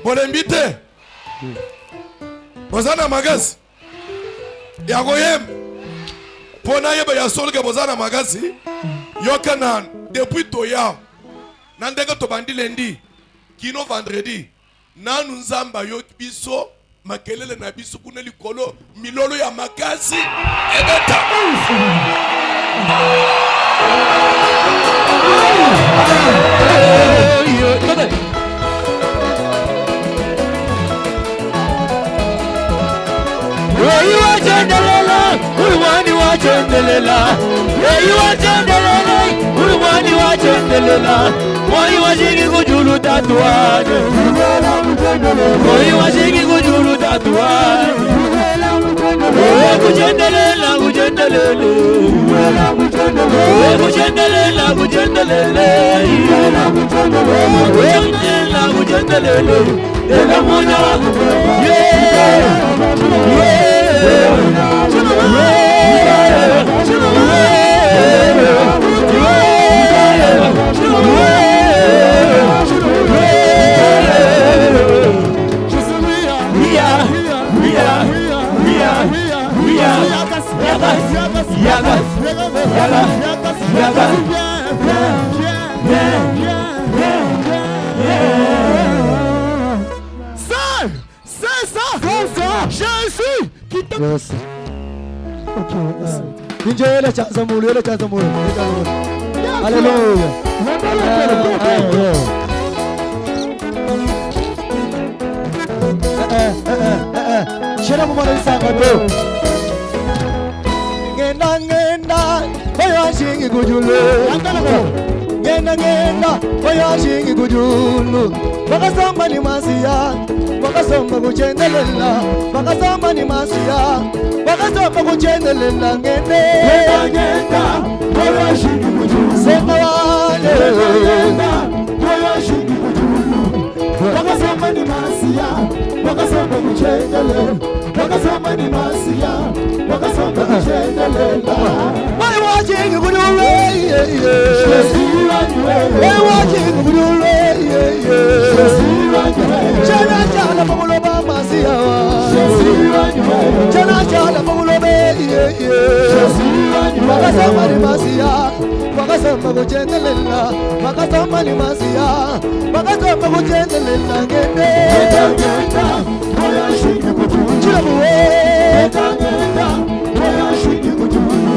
Bolembite. Bozana magasi. Ya goyem. Pona yeba ya solke bozana magasi. Yokana depuis toya. Nandega to bandi lundi. Kino vendredi. Nanu nzamba yo biso makelele na biso kuna likolo milolo ya makasi ebeta. Alléluia. Shira mu mwana sangato. Ngenda oya shingi kujulu. Ngenda oya shingi kujulu. Bakasamba ni masiya, bakasamba kuchendelela, bakasamba ni masiya, bakasamba kuchendelela ngende. Ngenda oya shingi kujulu. Sema wale. Ngenda oya shingi kujulu. Bakasamba ni masiya, bakasamba kuchendelela, bakasamba ni masiya, bakasamba kuchendelela. Why watching kujulu? Why watching kujulu? Chana chala pamuloba masiya. Chana chala pamulobe. Bakasamba ni masiya, bakasamba kuchendelela, bakasamba ni masiya, bakasamba kuchendelela ngende. Ngenda oya shingi kujulu. Chilabuwe. Ngenda oya shingi kujulu.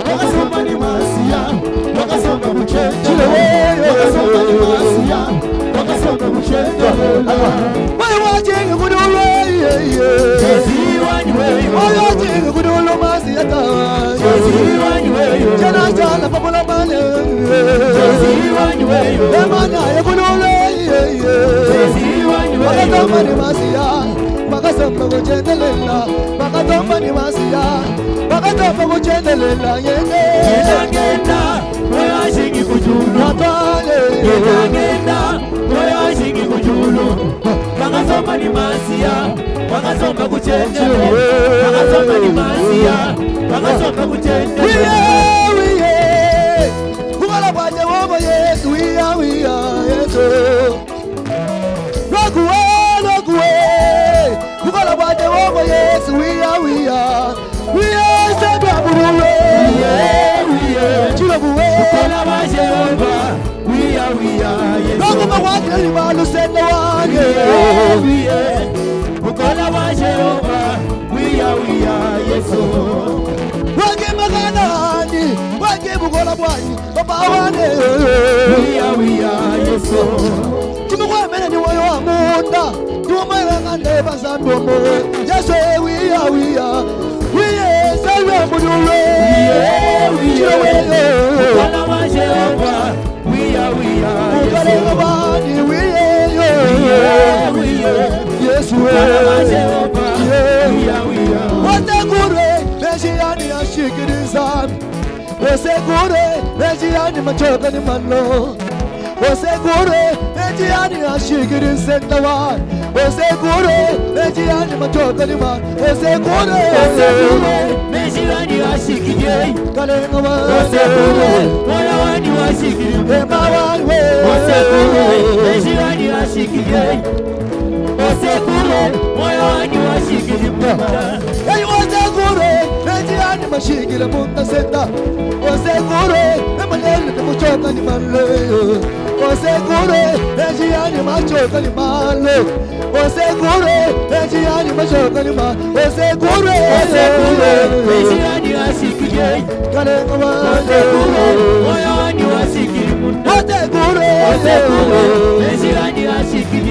Bakasamba ni masiya, bakasamba kuchendelela, bakasamba ni masiya, bakasamba kuchendelela. Why watching kujulu? Oya shingi kujulu masiya ta. Chana chala pamuloba mane. Emana yekunule. Bakasamba ni masiya, bakasamba kuchendelela, bakasamba ni masiya, bakasamba kuchendelela ngende. Ngenda oya shingi kujulu. Natale. Ngenda oya shingi kujulu. Bakasamba ni masiya, bakasamba kuchendelela, bakasamba ni masiya, bakasamba kuchendelela. Wiye kukala bwaje wobo Yesu wiya Yesu. Lokuwe kukala bwaje wobo Yesu wiya sedwa buruwe. Chilobuwe kukala bwaje wobo wiya Yesu. Lokuwe kwakeli balu sendo wange. Kukala bwaje wobo wiya Yesu. Wage maganani, wage bugola bwanyi, baba wane. Wiya Yesu. Tumwemene ni woyo wa munda, tumwemene ngande basandomo. Yesu wiya. Wiye salwe mudule. Wiye. Ukala wa Jehova, wiya Yesu. Ukala ngabani wiye. Yesu ukala wa Jehova, wiya. Wategure Meshiyani ashikiriza. Osegure Meshiyani machoka ni manlo. Osegure Meshiyani ashikiriza ndawa. Osegure Meshiyani machoka ni man. Osegure Meshiyani ashikiriza. Kalengwa Osegure Mwana washikiriza. Emawa Osegure Meshiyani ashikiriza. Hey, was a good Nigerian machine, the Punta Senda. Was a good Emanel, the Muchoka, the Malo. Was a good Nigerian Machoka, the Malo. Was a good Nigerian Machoka, the Malo. Was a good Nigerian Asiki. Kalema, was a good Moyani Asiki. What a good Nigerian Asiki.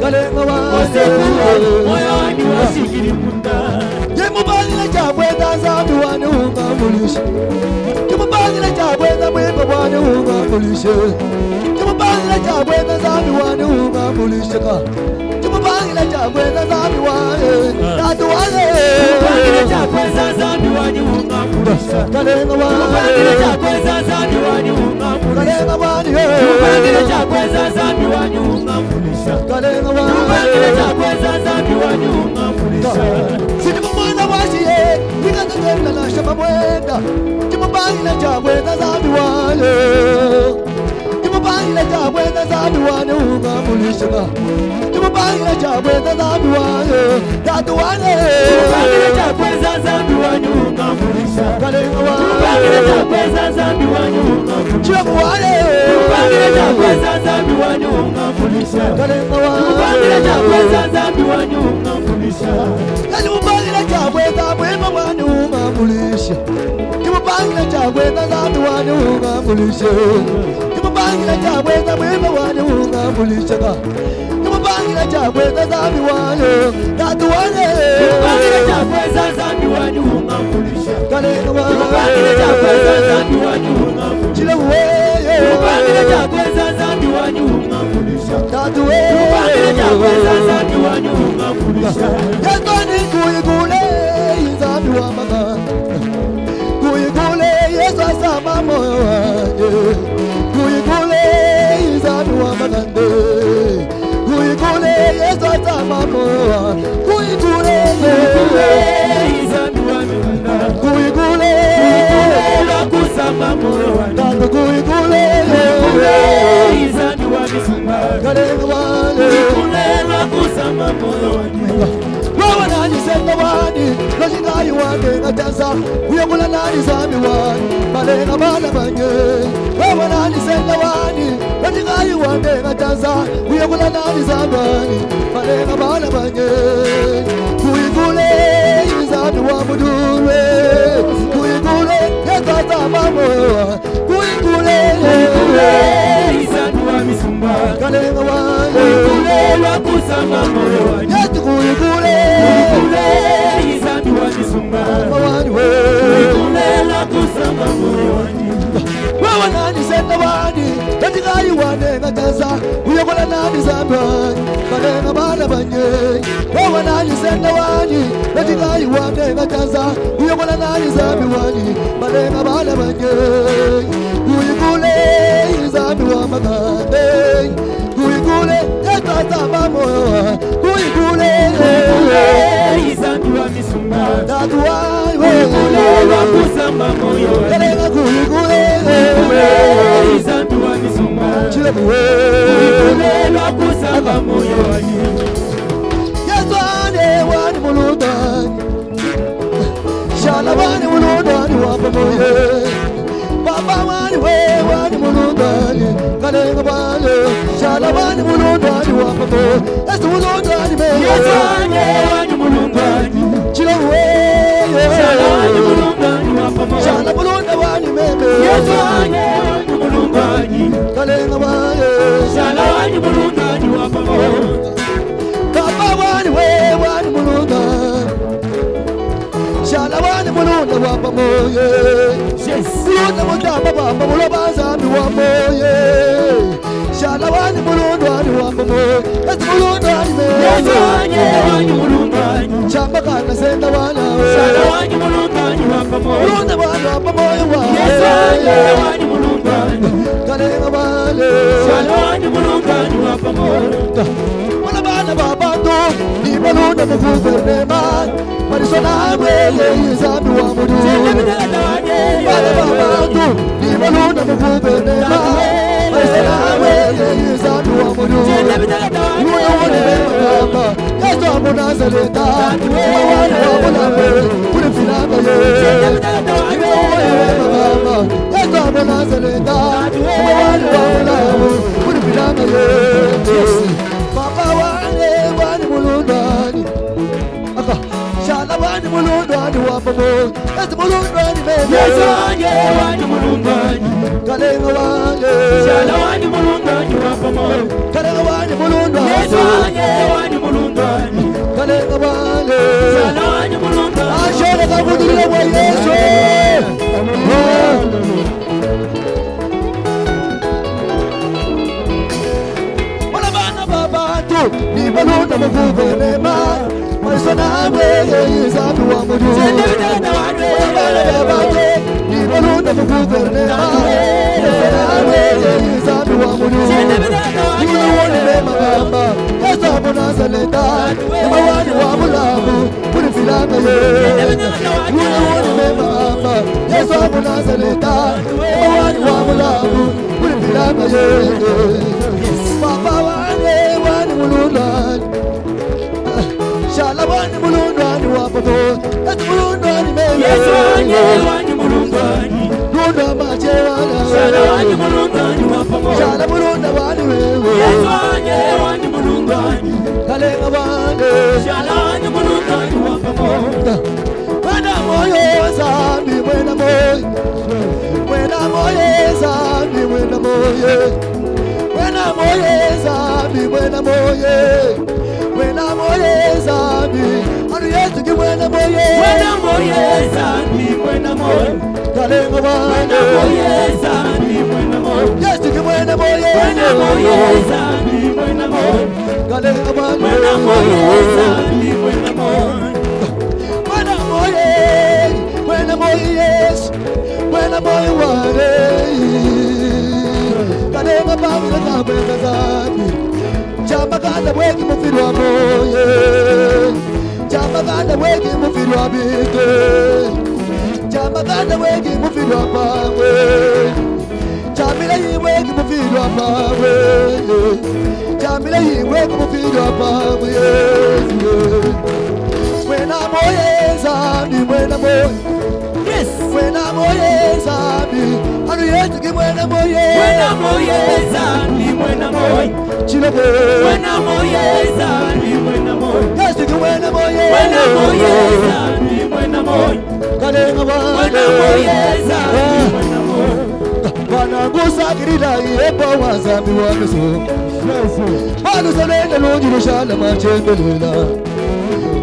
Kalema, was a good Moyani Asiki. Mubali chapweza zambi wanuunga mulishe. Mubali chapweza mwipa wanuunga mulishe. Mubali chapweza zambi wanuunga mulishe ka. Mubali chapweza zambi wane tatu wane. Mubali chapweza zambi wanuunga mulishe. Kalenga wane. Mubali chapweza zambi wanuunga mulishe. Kalenga wane. Mubali chapweza zambi wanuunga mulishe. Kalenga wane. Mubali chapweza zambi wanuunga mulishe. Wachiye, nikatengela na shamba mwenda. Kimubangile chapweza zambi wane. Kimubangile chapweza zambi wane unga mulishika. Kimubangile chapweza zambi wane tatu wane. Kimubangile chapweza zambi wane unga mulishika. Kalenga wane. Kimubangile chapweza zambi wane unga mulishika. Wane. Kimubangile chapweza zambi wane unga mulishika. Kalenga wane. Kimubangile chapweza zambi wane unga mulishika. Kimubangile chapweza mwema wane unga mulishika. Kimubangile chapweza zambi wane unga mulishika. Kimubangile chapweza mwema wane unga mulishika. Kimubangile chapweza zambi wane tatu wane. Kimubangile chapweza zambi wane unga mulishika. Kalenga wane. Kimubangile chapweza zambi wane unga mulishika. Kimubangile chapweza zambi wane unga mulishika. Tatu wane. Kimubangile chapweza zambi wane unga mulishika. Yatoni kuyigule zambi wa magana. Kuyigule Yesu asama moyo wanje. Kuyigule zambi wa magana. Kuyigule Yesu asama moyo wanje. Kuyigule zambi wa magana. Kuyigule la kusama moyo wanje. Kuyigule zambi wa magana. Kalenga wane. Kuyigule la kusama moyo wanje. Nani senda wani, lojika yuwake ngatanza. Uyakula nani zambi wani, malenga bala banye. Wewe nani senda wani, lojika yuwake ngatanza. Uyakula nani zambi wani, malenga bala banye. Kuigule zambi wa mudule. Kuigule yekata mamoa. Kuigule zambi wa misumba. Kalenga wani. Kuigule wakusama moyo wani. Yetu kuigule zambi wa misumba. Mawani we. Kuigule wakusama moyo wani. Wewe nani senda wani, katika yuwane ngataza. Uyakola nani zambi wani, malenga bala banye. Wewe nani senda wani, katika yuwane ngataza. Uyakola nani zambi wani, malenga bala banye. Kuigule zambi wa magane. Kuigule yekata mamoa. Kuigule zambi wa misumba. Tatu wane. Kuigule wakusama moyo wani. Kalenga kuigule zambi wa misumba. Kuigule wakusama moyo wani. Yesu ane wani muludani. Shala wani muludani wapa moye. Papa wani we wani muludani. Kalenga wani. Shala wani muludani wapa moye. Yesu muludani me. Yesu ane wani muludani. Chila we. Shala wani muludani wapa moye. Shala muludani wani meme. Yesu ane wani muludani. Kalenga wani. Shala wani muludani wapa moye. Papa wani we wani muludani. Shala wani muludani wapa moye. Mulunda mutamba bamba muloba zambi wa moye. Shala wani muludani wapa moye. Yesu muludani me. Yesu ane wani muludani. Chamba kana senda wana we. Shala wani muludani wapa moye. Mulunda wani wapa moye wa. Yesu ane wani muludani. Kalenga wale. Shala wani muludani wapa moye. Wala bana babando ni mulunda mufuvernema. Marisona wele zambi wa mudu. Wala babando ni mulunda mufuvernema. Marisona wele zambi wa mudu. Yesu wa Nazareta wani wa Mulabe kuri filanga ye Yesu wa Nazareta wani wa Mulabe kuri filanga ye Papa wani mulundani aka shala wani mulundani wa pamo Yesu mulundani bebe Yesu wani mulundani kalenga wani shala wani mulundani wa pamo kalenga wani mulundani Yesu wani mulundani kalenga wani shala wani mulundani ashole kabudile wa Yesu wala bana babatu ni balunda muvuvema Maisonamwe yezabi wa mudu wala babatu ni balunda muvuvema Maisonamwe yezabi wa mudu Yule wone magamba Yesu wa Nazareta wani wa Mulabu kuri filanga ye Yule wone magamba Yesu wa Nazareta wani wa Mulabu kuri filanga ye Papa wani mulundani Shala wani mulundani wa papa Yesu mulundani mele Yesu wani mulundani Lunda mache wala Shala wani mulundani wa papa Shala mulunda wani wewe Yesu wani mulundani Kalenga wani Shala wani mulundani wa papa Wena moyo zambi wena moyo Wena moyo zambi wena moyo Wena moyo zambi wena moyo Wena moye zambi anu Yesu ki wena moye zambi wena moye kalenga wena moye zambi wena moye Yesu ki wena moye zambi wena moye kalenga wena moye zambi wena moye wena moye Yesu wena moye wale kalenga bangila zambi Jamaganda wegi mufirwa moye Jamaganda wegi mufirwa bite Jamaganda wegi mufirwa pawe Jamila yi wegi mufirwa pawe Jamila yi wegi mufirwa pawe Wena moye zambi wena moye Yes wena moye zambi anu Yesu ki wena moye zambi wena moye Chilebe wena moye zambi wena moye Yesu ki wena moye zambi wena moye kalenga wena moye zambi wena moye Bana gusagirira yepo wazambi wa miso Bana salenda lunjiro shala machendelela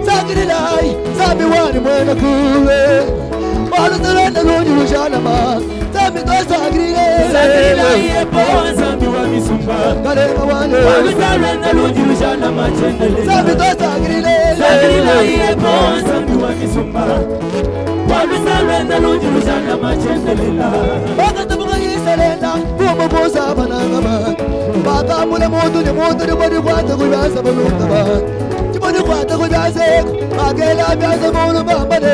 Sagirira zambi wani mwena kuwe Bana salenda lunjiro shala ma Zambi to sagirira yepo wazambi wa misumba Kalenga wani Bana salenda lunjiro shala machendelela Zambi to sagirira yepo wazambi wa misumba Bana salenda lunjiro shala machendelela Selena, como posa banana, Bata mula moto ni bodi kwata kujaza balunga ba. Tibodi kwata kujaza, agela biaza mulu bambade.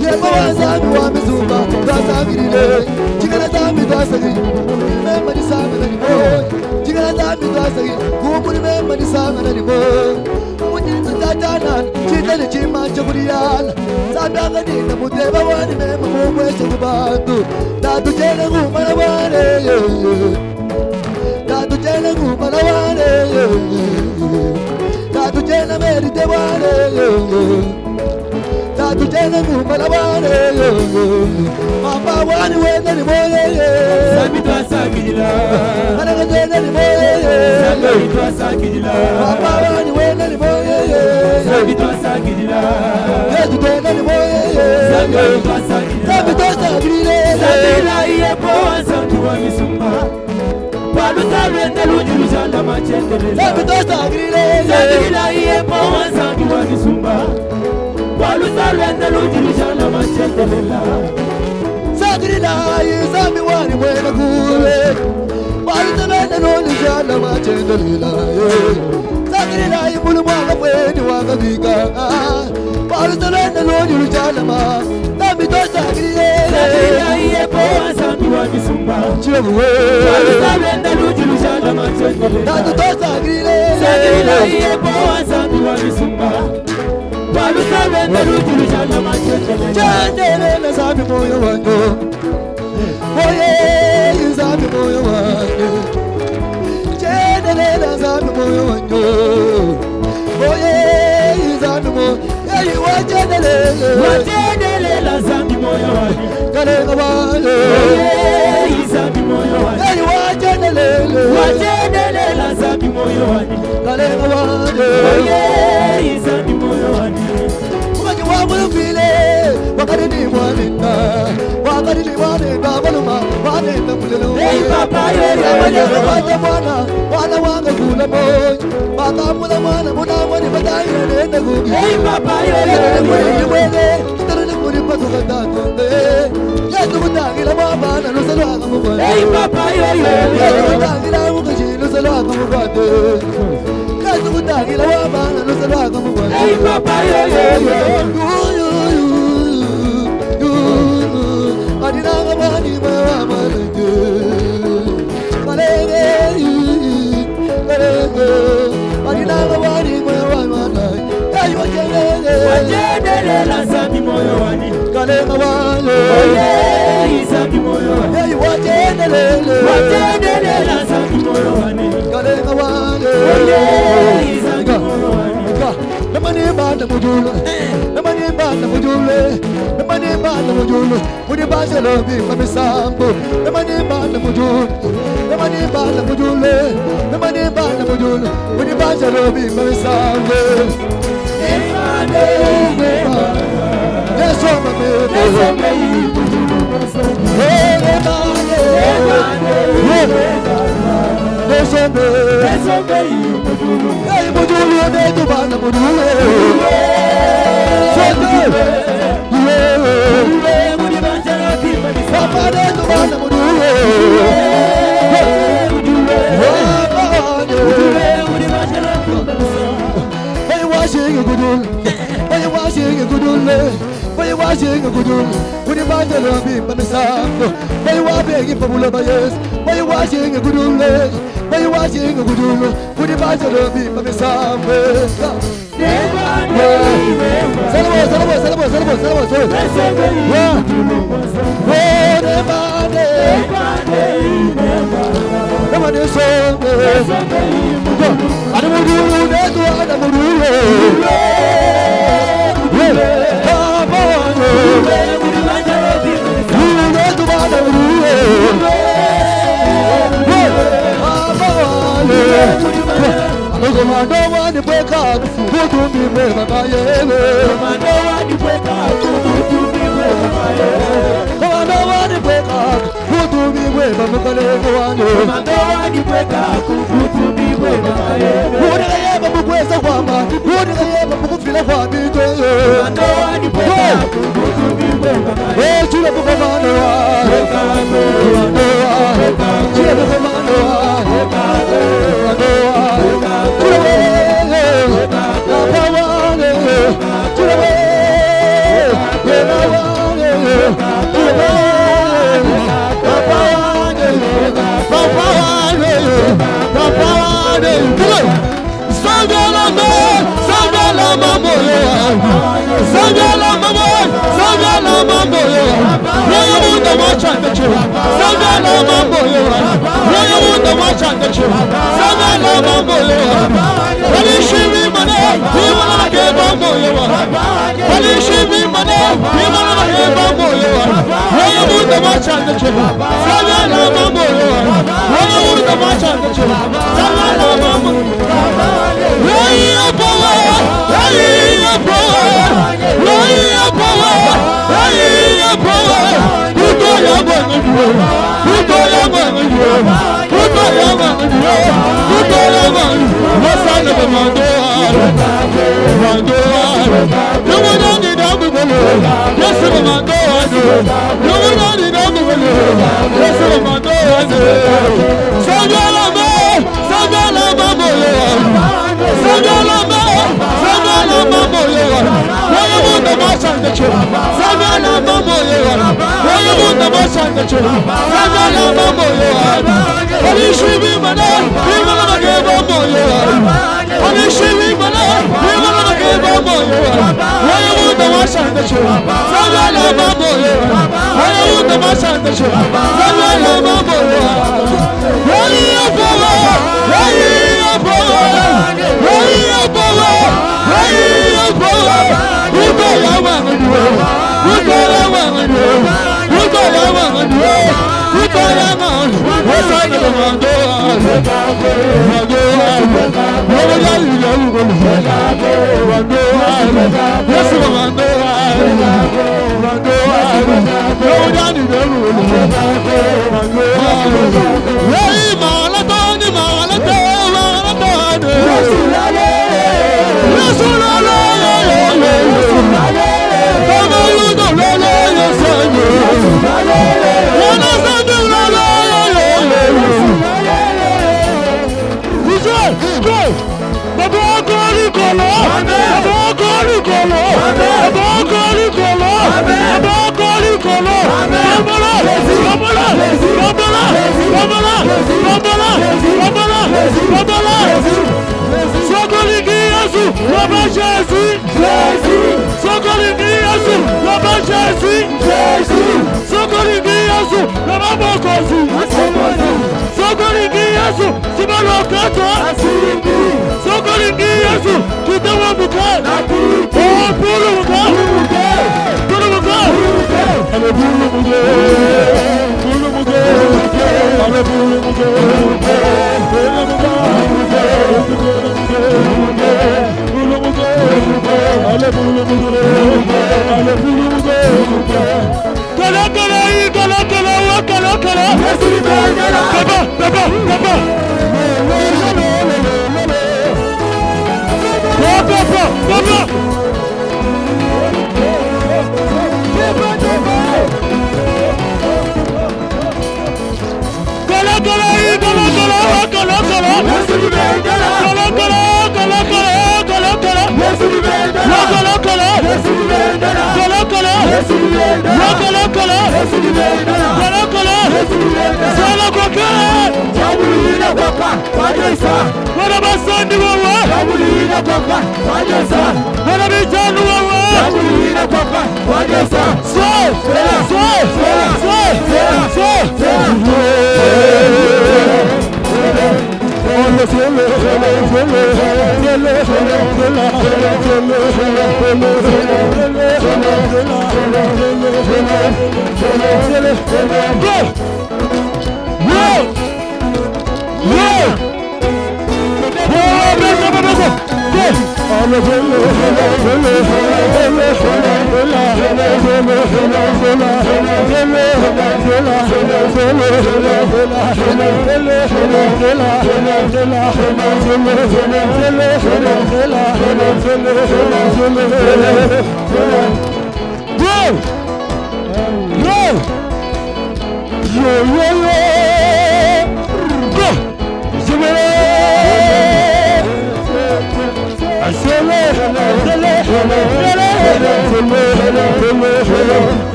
Yebo wazami wa mizumba, dasa girile. Chikana zambi dasa giri, remember the song na boy. Chikana zambi dasa giri, kumu remember the song na boy. Mujinza tatana, chitale chima chakuriala. Sabanga dina muteba wani mema mumwese kubantu. Tatu jene kumala wane, tatu jene kumala wane, tatu jene merite wane, tatu jene kumala wane. Mama wani wenda ni moye, sabitwa sakijila. Anaka jene ni moye, sabitwa sakijila. Mama wani wenda ni moye, sabitwa sakijila. Yesu jene ni moye, sabitwa sakijila. Sabitwa sakijila. Sabila yepo wazambi wa misumba Walu salwenda lunjiru shala machendelela Sabito sagrile Sabila yepo wazambi wa misumba Walu salwenda lunjiru shala machendelela Sagrila yizambi wani mwena kule Walu salwenda lunjiru shala machendelela Sagrila yimulu mwaka fweni waka vika Walu salwenda lunjiru shala machendelela Sabito sagrile Sabila yepo wazambi wa misumba Chiwewe Walu salwenda lunjiru shala machendelela Sabito sagrile Sabila yepo wazambi wa misumba Chendelela zami moyo wangu Oye zami moyo wangu Chendelela zami moyo wangu Oye zami moyo Wajendelela zami moyo wangu Kalenga wangu Oye zami moyo wangu Wajendelela zami moyo wangu Kalenga wangu Oye zami moyo wangu Wamulufile, wakadini mwaninda, baluma, waninda mulelo. Hey papa yoyo, wajja mwana wanga kula moyo, baka mwana mwani badayi nenda gugi. Hey papa yoyo, mwele, kitarani muri patuka tatunde, yesu mutangira mabana lusalo akamubade. Hey papa yoyo, yesu mutangira mukaji lusalo akamubade. Yesu mutangira mabana lusalo akamubade. Hey papa yoyo. Adinanga mani mama lenge, kalenge, adinanga mani mama lenge. Hey wajendelela zami moyo wani, kalenga wale. Hey zami moyo wani, hey wajendelela zami moyo wani, kalenga wale. Hey zami moyo wani. Namani banda mujulu, namani banda mujulu, namani banda mujulu. Mudi banda lobi mami sambo, namani banda mujulu, namani banda mujulu, namani banda mujulu. Mudi banda lobi mami sambo. Emane, yeso mami, yeso mami. Hey mujulu ne tu banda mujulu. Papa ne tu banda mujulu. Hey washing a good, hey washing a good, hey washing a good. When you buy the love, but sambo. Hey washing for Mulabayes, hey washing a good leg. Hey washing a good, when you buy the love, but sambo. Commander want to break out, who do me with my Commander want to break out, who do me with my Commander want to break out, who do me with my Commander want to break out, who do me with my Who did I ever book with the woman? Who did I ever book with the woman? Commander want to break out, who do me with my Hey, to the Commander, Why the show. Sangala Mamoyo. Why are you the Mashan the show? Sangala Mamoyo. Why are you power? Why are you power? Why are you power? Why are you power? Who go Yaman? Who go Yaman? Who go Yaman? Who go Yaman? What's on the Mando?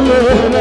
Hello.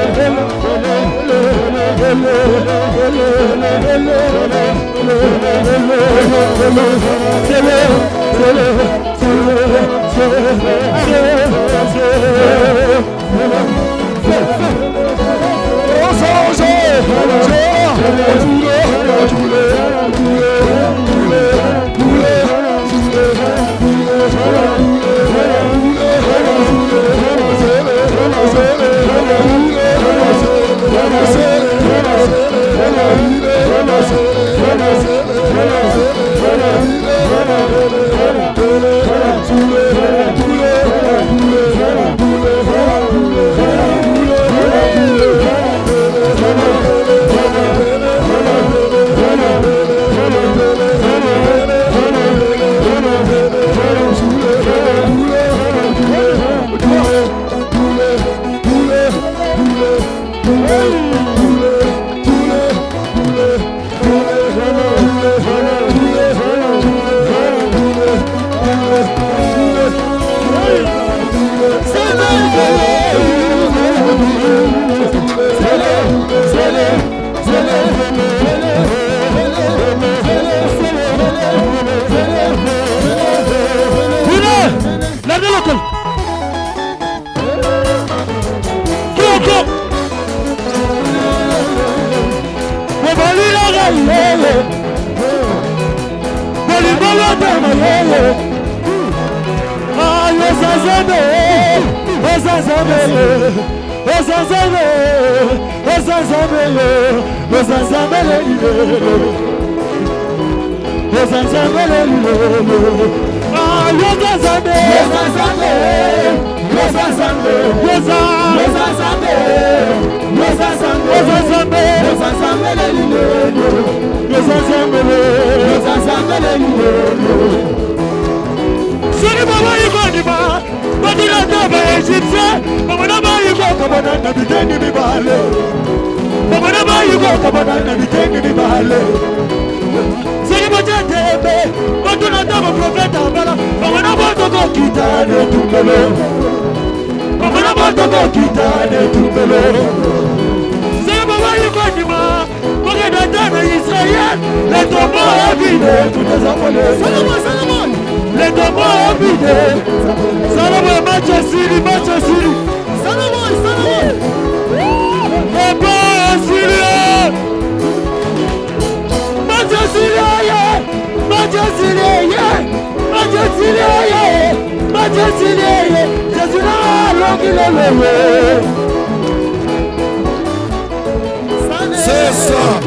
C'est ça.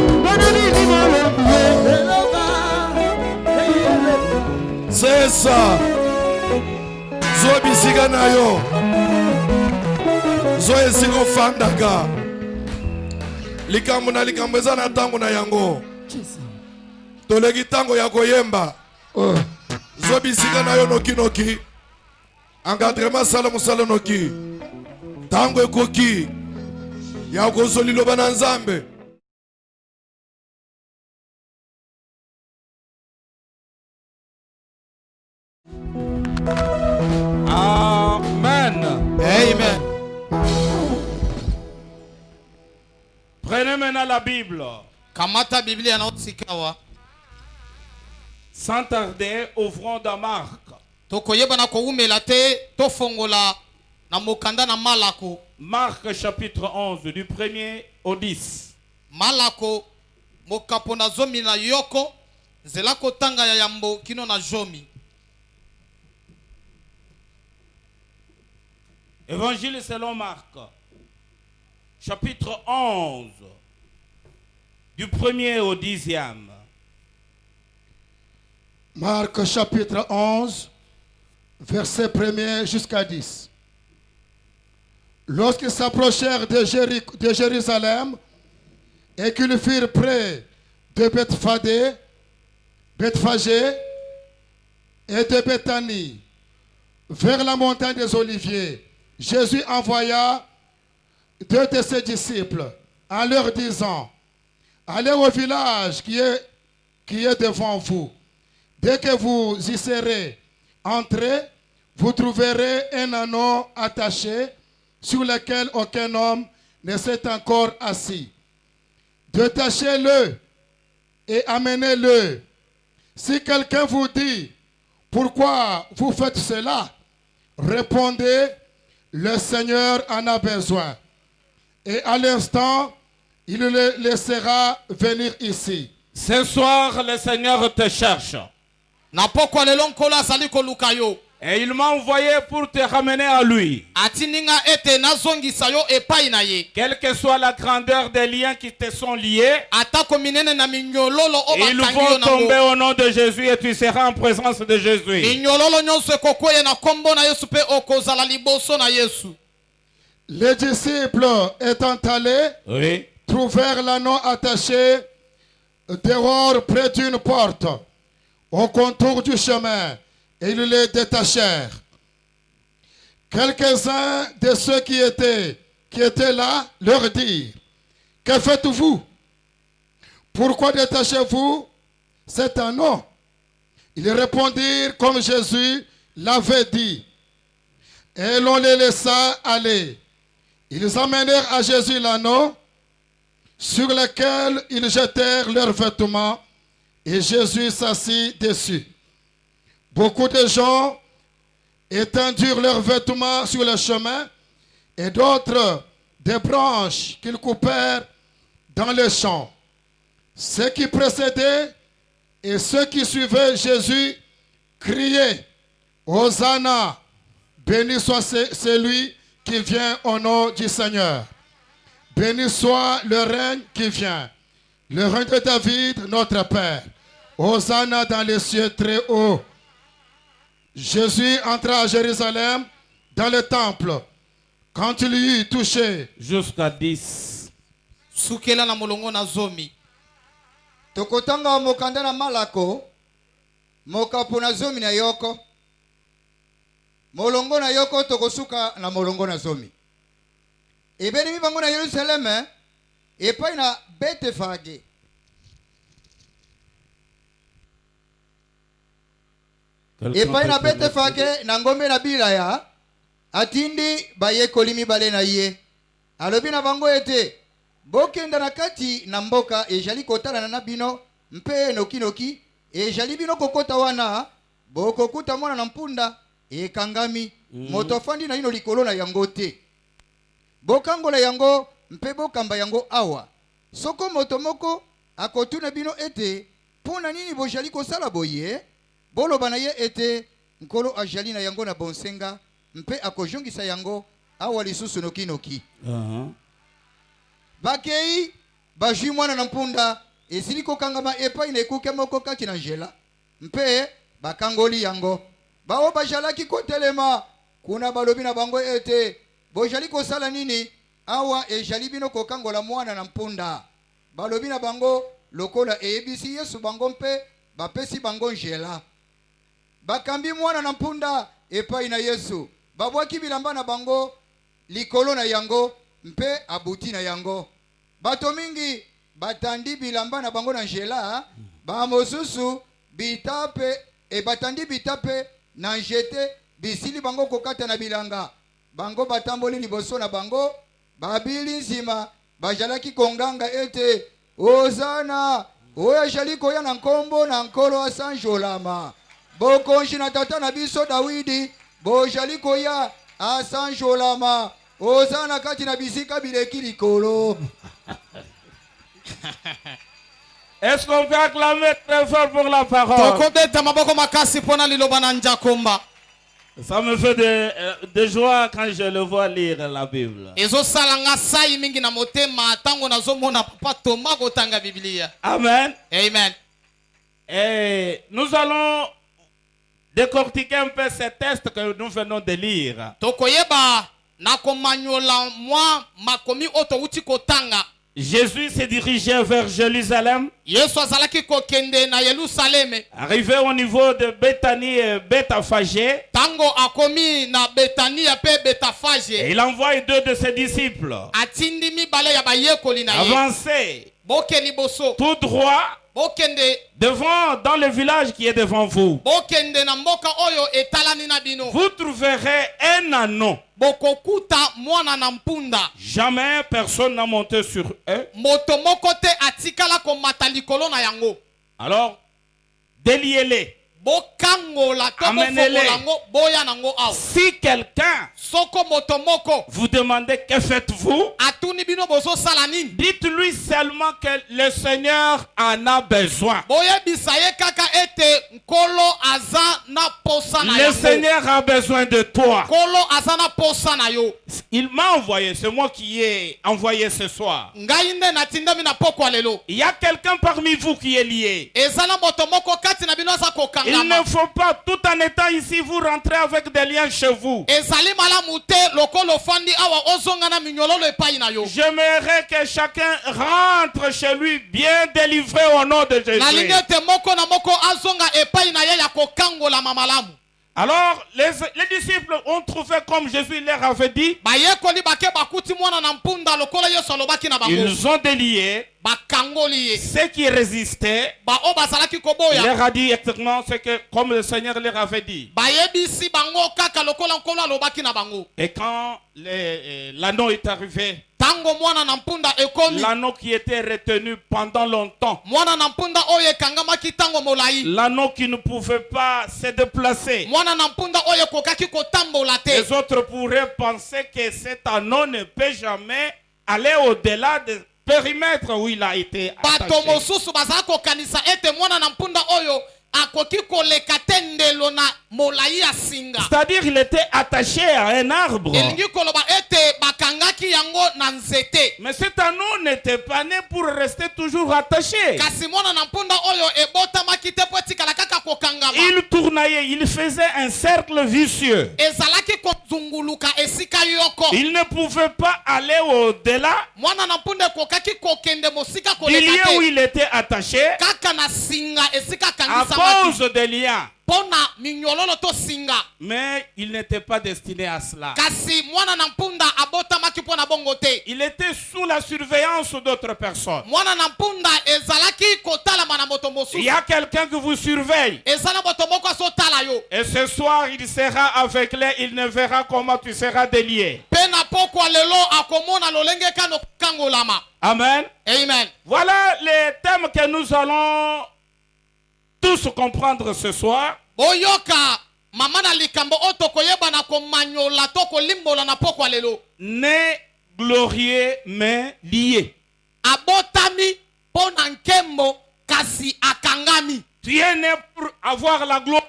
C'est ça. Zo bisika na yo. Zo esiko fandaka. Likambo na likambo eza na tango na yango. Toleki tango ya koyemba. Zo bisika na yo noki noki. Encadrement sala musala noki. Tango ekoki. Ya kozoli loba na Nzambe. Amen. Amen. Prenez maintenant la Bible. Kamata Biblia na utsikawa. Sans tarder, ouvrons dans Marc. Tokoyeba na koumela te tofongola na mokanda na Malako. Marc chapitre 11 du 1er au 10. Malako mokapo na zomi na yoko zelako tanga ya yambo kino na jomi. Évangile selon Marc, chapitre 11, du 1er au 10e. Marc chapitre 11, verset 1er jusqu'à 10. Lorsqu'ils s'approchèrent de Jérusalem et qu'ils furent près de Bethphagée et de Béthanie, vers la montagne des Oliviers, Jésus envoya 2 de ses disciples en leur disant: allez au village qui est devant vous. Dès que vous y serez entrés, vous trouverez un anneau attaché sur lequel aucun homme ne s'est encore assis. Détachez-le et amenez-le. Si quelqu'un vous dit, pourquoi vous faites cela? Répondez, le Seigneur en a besoin. Et à l'instant, il le laissera venir ici. Ce soir, le Seigneur te cherche. Na pokwa lelo nkolo azali koluka yo. Et il m'a envoyé pour te ramener à lui. Atininga ete nazongisa yo epai na ye. Quelle que soit la grandeur des liens qui te sont liés, Atako minene na minyololo o ils bakangi vont yo na tomber ngo. au nom de Jésus et tu seras en présence de Jésus. Minyololo nyonso ekokweye na kombo na Yesu pe okozala liboso na Yesu. Les disciples étant allés, Oui. trouvèrent l'anneau attaché dehors près d'une porte, au contour du chemin, et ils le détachèrent. Quelques-uns de ceux qui étaient là leur dirent, que faites-vous? Pourquoi détachez-vous cet anneau? Ils répondirent comme Jésus l'avait dit, et l'on les laissa aller. Ils amenèrent à Jésus l'anneau, sur lequel ils jetèrent leurs vêtements, et Jésus s'assit dessus. Beaucoup de gens étendirent leurs vêtements sur le chemin, et d'autres des branches qu'ils coupèrent dans les champs. Ceux qui précédaient et ceux qui suivaient Jésus criaient, Hosanna, béni soit celui qui vient au nom du Seigneur. Béni soit le règne qui vient, le règne de David, notre Père. Hosanna dans les cieux très hauts. Jésus entra à Jérusalem dans le temple. Quand il y eut touché Jusqu'à 10. Sukela na molongo na zomi. Tokotanga mokanda na malako, mokapo na zomi na yoko. Molongo na yoko tokosuka na molongo na zomi. Ebeni mibango na Yerusaleme, epai na Betefage. Epai na Betefage na ngombe na Bilaya, atindi bayekoli mibale na ye. Alobi na bango ete, bokenda na kati na mboka ejali kotala na bino, mpe noki ejali bino kokota wana, bokokuta mwana na mpunda, ekangami, moto afandi na ino likolo na yango te. Bokangola yango, mpe bokamba yango awa. Soko moto moko, akotuna bino ete, pona nini bojali kosala boye, boloba na ye ete, nkolo ajali na yango na bonsenga, mpe akojongisa yango, awa lisusu noki. Bakei, bajui mwana na mpunda, esili kokangama epai na ekuke moko kati na njela, mpe bakangoli yango. Bao bajalaki kotelema, kuna balobi na bango ete, bojali kosala nini, awa ejali bino kokangola mwana na mpunda. Balobi na bango, lokola ebisi Yesu bango mpe, bapesi bango njela. Bakambi mwana na mpunda, epai na Yesu. Babwaki bilamba na bango, likolo na yango, mpe abuti na yango. Bato mingi, batandi bilamba na bango na njela, ba mosusu, bitape, batandi bitape, na njete, bisili bango kokata na bilanga. Bango batamboli liboso na bango, babili nzima, bajalaki konganga ete, Hosanna, oya jali koya na nkombo na nkolo asanjolama. Bokonji na tata na biso Dawidi, bojali koya asanjolama. Hosanna kati na bisika bileki likolo. Est-ce qu'on peut acclamer très fort pour la parole? Tokobeta maboko makasi pona liloba na njakomba. Ça me fait de joie quand je le vois lire la Bible. Ezo salanga sai mingi na motema tango nazomona papa Thomas kotanga Biblia. Amen. Amen. Et nous allons décortiquer un peu ces textes que nous venons de lire. Tokoyeba na komanyola mwa makomi oto uti kotanga. Jésus se dirigeait vers Jérusalem. Yesu azalaki kokende na Yerusaleme. Arrivé au niveau de Béthanie et Béthphagée, Tango akomi na Betania pe Betafage. et il envoie 2 de ses disciples. Atindi mibale ya bayekoli na ye. Avancez Bokeni boso. tout droit Bokende dans le village qui est devant vous. bokende na mboka oyo etalani na bino. Vous trouverez un anneau. Bokokuta mwana na mpunda. Jamais personne n'a monté sur eux. Moto moko te atikala komata likolo na yango. Alors, déliez-les. bokangola to Amenez-les. bofongola ngo boya nango awa. Si quelqu'un Soko motomoko vous demande que faites-vous, atuni bino bozo sala nini? dites-lui seulement que le Seigneur en a besoin. Boyebisa ye kaka ete nkolo aza na posa na Le yango. Seigneur a besoin de toi. Nkolo aza na posa na yo. Il m'a envoyé, c'est moi qui ai envoyé ce soir. Ngai nde natindami na pokwa lelo. Il y a quelqu'un parmi vous qui est lié. Eza na motomoko kati na bino aza Il ne kokangama. faut pas, tout en étant ici, vous rentrer avec des liens chez vous. Ezali malamu te lokolo fandi awa ozonga na minyololo epai na yo. J'aimerais que chacun rentre chez lui bien délivré au nom de Nalingi Jésus. ete moko na moko azonga epai na ye ya kokangola mamalamu. Alors, les disciples ont trouvé comme Jésus leur avait dit. Bayekoli bake bakuti mwana na mpunda lokolo Yesu alobaki na bango. Ils ont délié Bakangoli ye. ceux qui résistaient. Ba o bazalaki Il koboya. leur a dit exactement ce que, comme le Seigneur leur avait dit. Bayebisi bango kaka lokolo nkolo alobaki na bango. Et quand l'anneau est arrivé, Tango mwana na mpunda ekomi. l'anneau qui était retenu pendant longtemps, Mwana na mpunda oyo ekangamaki tango molai. l'anneau qui ne pouvait pas se déplacer. Mwana na mpunda oyo ekokaki kotambola te. Les autres pourraient penser que cet anneau ne peut jamais aller au-delà du périmètre où il a été Bato attaché. mosusu bazala kokanisa ete mwana na mpunda oyo akoki koleka te ndelo na molai ya singa. C'est-à-dire il était attaché à un arbre. Elingi koloba ete bakangaki yango na nzete. Mais cet anneau n'était pas né pour rester toujours attaché. Kasi mwana na mpunda oyo ebotamaki te po etikala kaka kokangama. Il tournait, il faisait un cercle vicieux. Ezalaki kozunguluka esika yoko. Il ne pouvait pas aller au-delà Mwana na mpunda ekokaki kokende mosika du lieu koleka où te. il était attaché Kaka na singa esika à kangisamaki. cause des liens. Pona minyololo to singa. Mais il n'était pas destiné à cela. Kasi mwana na mpunda abotamaki pona bongo te. Il était sous la surveillance d'autres personnes. Mwana na mpunda ezalaki kotalama na moto Il mosusu. y a quelqu'un qui vous surveille. Ezala moto moko azotala yo. Et ce soir, il sera avec les, il ne verra comment tu seras délié. Pe na pokwa lelo akomona lolenge kano kangolama. Amen. Amen. Voilà les thèmes que nous allons tous comprendre ce soir. Boyoka mama na likambo oto koyeba na komanyola to kolimbola na pokwa lelo. Né glorieux mais lié. Abotami pona nkembo kasi akangami. Tu es né pour avoir la gloire.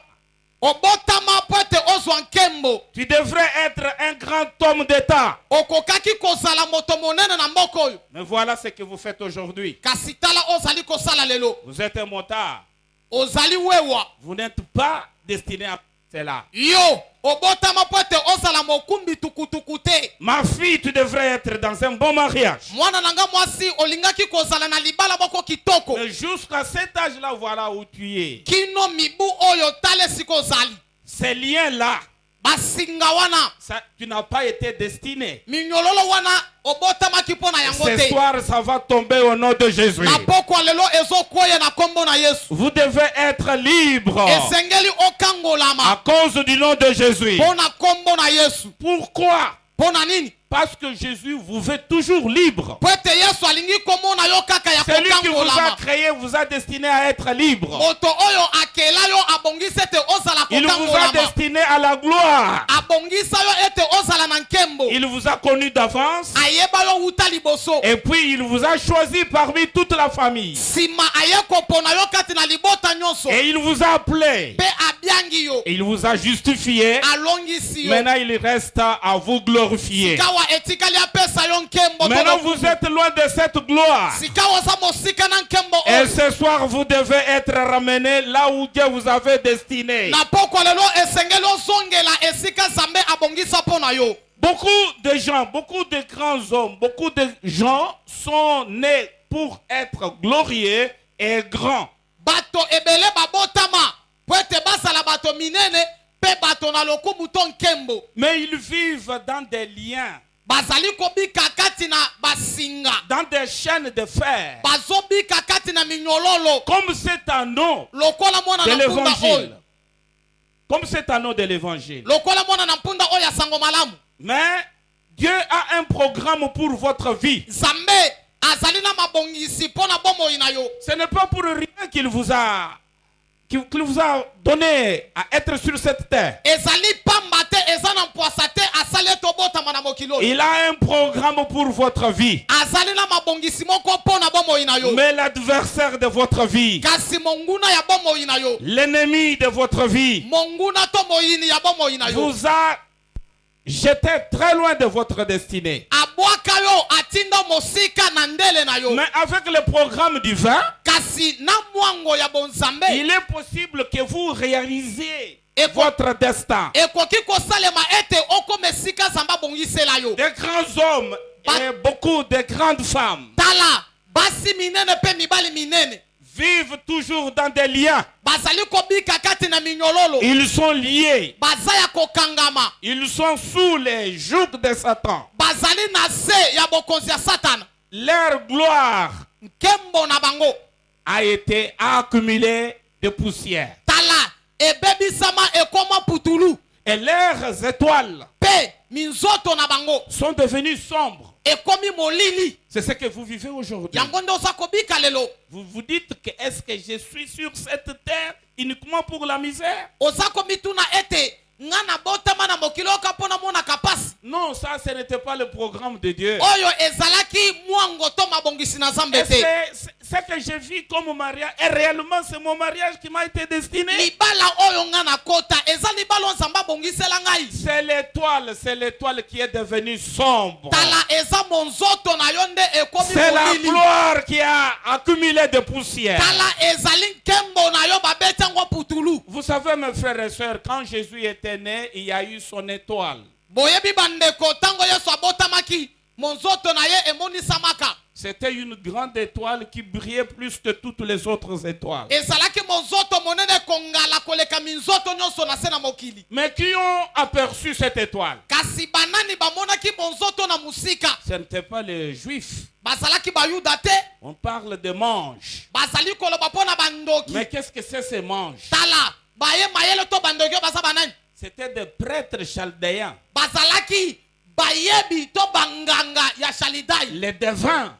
Obotama pote ozwa nkembo. Tu devrais être un grand homme d'État. Okokaki kozala moto monene na mboka oyo. Mais voilà ce que vous faites aujourd'hui. Kasi tala ozali kosala lelo. Vous êtes un motard. Ozali wewa. Vous n'êtes pas destiné à cela. Yo, obotama pote ozala mokumbi tukutuku te. Ma fille, tu devrais être dans un bon mariage. Mwana nanga mwasi olingaki kozala na libala moko kitoko. Mais jusqu'à cet âge-là, voilà où tu es. Kino mibu oyo tale siko zali. Ces liens-là, Basinga wana. ça, tu n'as pas été destiné. Minyololo wana obotama kipona yango Ce te. soir, ça va tomber au nom de Jésus. Na pokwa lelo ezokoye na kombo na Yesu. Vous devez être libre Esengeli à okangolama. cause du nom de Jésus. Pona kombo na Yesu. Pourquoi? Pona nini? Parce que Jésus vous veut toujours libre. Poete Yesu alingi komona yo kaka ya Celui qui vous a kokangolama. créé vous a destiné à être libre. Moto oyo akela yo abongisa ete ozala Il vous a kokangolama. destiné à la gloire. Abongisa yo ete ozala na nkembo. Il vous a connu d'avance. Ayeba yo wuta liboso. Et puis il vous a choisi parmi toute la famille. Sima aye kopona yo kati na libota nyonso. Et il vous a appelé. Pe abiangi yo. Et il vous a justifié. Alongisi yo. Maintenant il reste à vous glorifier. Kawa etikali apesa yo nkembo. Maintenant vous êtes loin de cette gloire. Sikawa sa mosika na nkembo. Et ce soir vous devez être ramené là où Dieu vous avait destiné. Na pokwa lelo esengeli ozongela esika Zambe abongisa pona yo. Beaucoup de gens, beaucoup de grands hommes, beaucoup de gens sont nés pour être glorieux et grands. Bato ebele babotama. Poete basala bato minene. Pe bato na lokumu to nkembo. Mais ils vivent dans des liens, Bazali kobika kati na basinga. dans des chaînes de fer. Bazobika kati na minyololo. Comme cet anneau Lokola mwana de na mpunda oyo. l'évangile. Comme cet anneau de l'évangile. Lokola mwana na mpunda oyo ya sango malamu. Mais Dieu a un programme pour votre vie. Zambe azali na mabongisi pona bomoi na yo. Ce n'est pas pour rien qu'il vous a qui vous a donné à être sur cette terre. ezali pamba te eza na mpwasa te asali ete obotama na mokili oyo. Il a un programme pour votre vie. azali na mabongisi moko mpo na bomoi na yo. Mais l'adversaire de votre vie, kasi monguna ya bomoi na yo, l'ennemi de votre vie, monguna to moyini ya bomoi na yo, vous a jeté très loin de votre destinée. abwaka yo atinda mosika na ndele na yo. Mais avec le programme divin, kasi na mwango ya bonzambe il est possible que vous réalisiez Et quoi? votre destin. ekoki kosalema ete okoma esika nzambe abongisela yo. Des grands hommes et beaucoup de grandes femmes tala basi minene mpe mibali minene vivent toujours dans des liens. bazali kobika kati na minyololo, Ils sont liés. baza ya kokangama, Ils sont sous les jougs de Satan. bazali na se ya bokonzi ya satana. Leur gloire nkembo na bango a été accumulée de poussière. tala ebebisama ekoma putulu, Et leurs étoiles pe minzoto na bango sont devenues sombres. ekomi molili. C'est ce que vous vivez aujourd'hui. yango nde oza kobika lelo. Vous vous dites que est-ce que je suis sur cette terre uniquement pour la misère? oza komituna ete nga na botama na mokili oka mpo namonaka pasi. Non, ça ce n'était pas le programme de Dieu. oyo ezalaki mwango to mabongisi na nzambe Est-ce te. que ce que je vis comme mariage est réellement c'est mon mariage qui m'a été destiné? libala oyo nga na kota eza libala nzambe abongisela ngai. C'est l'étoile qui est devenue sombre. tala eza monzoto na yo nde ekomi C'est la molili. gloire qui a accumulé de poussière. tala ezali nkembo na yo babeti yango putulu. Vous savez mes frères et sœurs, quand Jésus était né, il y a eu son étoile. boyebi bandeko ntango yesu abotamaki monzoto na ye emonisamaka. C'était une grande étoile qui brillait plus que toutes les autres étoiles. ezalaki monzoto monene kongala koleka minzoto nyonso na se na mokili. Mais qui ont aperçu cette étoile? kasi banani bamonaki monzoto na musika? Ce n'étaient pas les Juifs. bazalaki bayuda te, On parle de manges. bazali koloba mpo na bandoki. Mais qu'est-ce que c'est ces manges? tala baye mayele to bandoki oyo baza banani? C'était des prêtres chaldéens, bazalaki bayebi to banganga ya shalidai, les devins.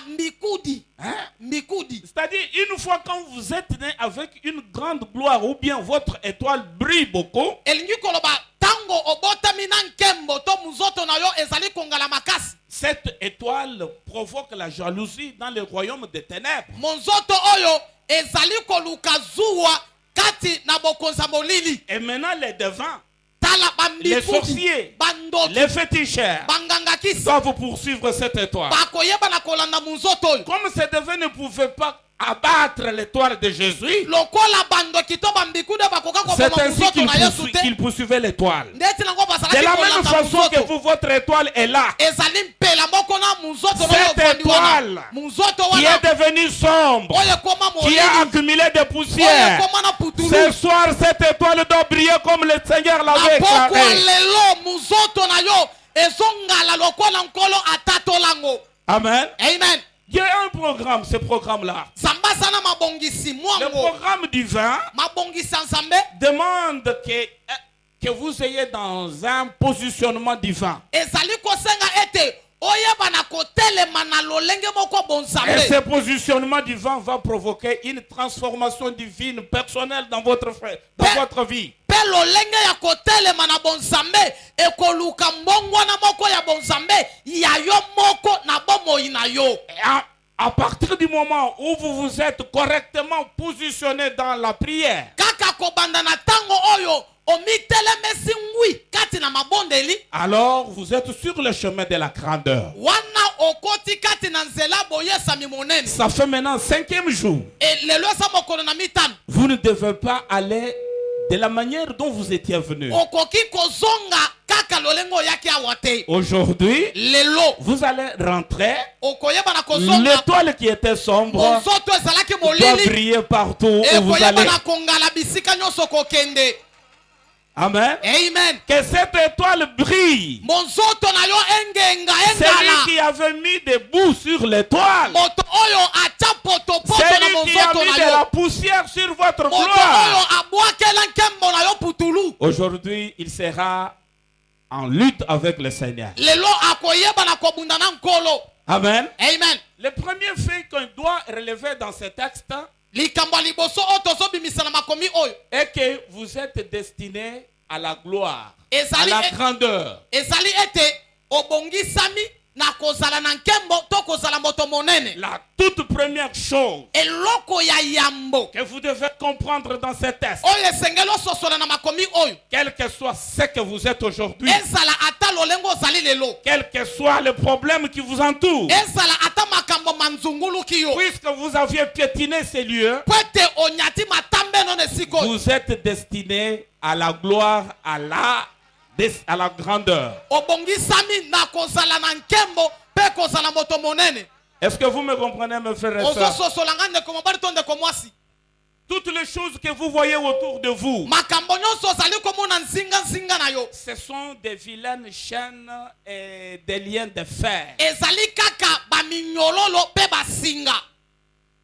mbikudi. Hein? mbikudi. C'est-à-dire, une fois quand vous êtes né avec une grande gloire ou bien votre étoile brille beaucoup, elingi koloba tango obotami na nkembo to muzoto na yo ezali kongala makasi. cette étoile provoque la jalousie dans le royaume des ténèbres. monzoto oyo ezali koluka zuwa kati na bokonza molili. Et maintenant, les devins, tala les bambikudi, sorciers, bandoki, les féticheurs banganga kisi doivent poursuivre cette étoile. bakoyeba na kolanda monzoto oyo. Comme ces devins ne pouvaient pas abattre l'étoile de Jésus, lokola bandoki to bambikude bakoka c'est koboma ainsi monzoto na yesu te, qu'ils poursuivaient l'étoile. ndeti nango De bazalaki la même kolanda façon que monzoto. vous, votre étoile est là, ezali mpela moko na monzoto na cette yo ofandi wana. étoile monzoto qui wana est devenue sombre, oyo ekoma qui a molili, accumulé des oyo poussières. ekoma na putulu. Ce soir, cette étoile doit briller comme le Seigneur l'avait na pokwa déclaré. lelo monzoto na yo ezongala lokola nkolo atatolango. Amen. Amen. Il y a un programme, ce programme-là. zamba sana mabongisi Le mwango programme divin mabongisi ya nzambe demande que vous ayez dans un positionnement divin. ezali kosenga ete oyeba na kotelema na lolenge moko Et bonzambe. ce positionnement divin va provoquer une transformation divine personnelle dans votre vie. mpe lolenge ya kotelema na bonzambe ekoluka mbongwana moko ya bonzambe ya yo moko na bomoi na yo. Et à partir du moment où vous vous êtes correctement positionné dans la prière, kaka kobanda na tango oyo omitelemesi ngwi kati na mabondeli, alors vous êtes sur le chemin de la grandeur. wana okoti kati na nzela boyesami monene. Ça fait maintenant 5e jour. E lelo eza mokolo na mitano. Vous ne devez pas aller de la manière dont vous étiez venu. okoki kozonga kaka lolenge oyaki awa te. Aujourd'hui, lelo vous allez rentrer. okoyeba na kozonga L'étoile qui était sombre monzoto ezalaki doit molili briller partout où vous ekoyeba allez. na kongala bisika nyonso kokende. Amen. Amen. Que cette étoile brille. monzoto na yo engenga Celui engala. qui avait mis des bouts sur l'étoile. moto oyo atia potopoto na Celui qui a monzoto mis na de la yo. poussière sur votre moto oyo gloire. abwakela nkembo na yo putulu. Aujourd'hui, il sera en lutte avec le Seigneur. lelo akoyeba na kobunda na nkolo. Amen. Amen. Le premier fait qu'on doit relever dans ce texte, likambo ya liboso oyo tozobimisa na makomi oyo Et que vous êtes destiné à la gloire, à ezali la grandeur. ezali ete obongisami na kozala na nkembo to kozala moto monene. La toute première chose Eloko ya yambo que vous devez comprendre dans cet texte, oyo esengeli ososola na makomi oyo quel que soit ce que vous êtes aujourd'hui, ezala ata lolengo ozali lelo, quel que soit le problème qui vous entoure, ezala ata makambo manzunguluki yo, puisque vous aviez piétiné ces lieux, po ete onyati matambe no na esika oyo vous êtes destiné à la gloire, à la grandeur. obongisami na kozala na nkembo pe kozala moto monene. Est-ce que vous me comprenez, mes frères et sœurs? ozososola nga ndeko mobali to ndeko mwasi, Toutes les choses que vous voyez autour de vous, makambo nyonso ozali komona nzinga na yo ce sont des vilaines chaînes et des liens de fer. ezali kaka baminyololo pe basinga.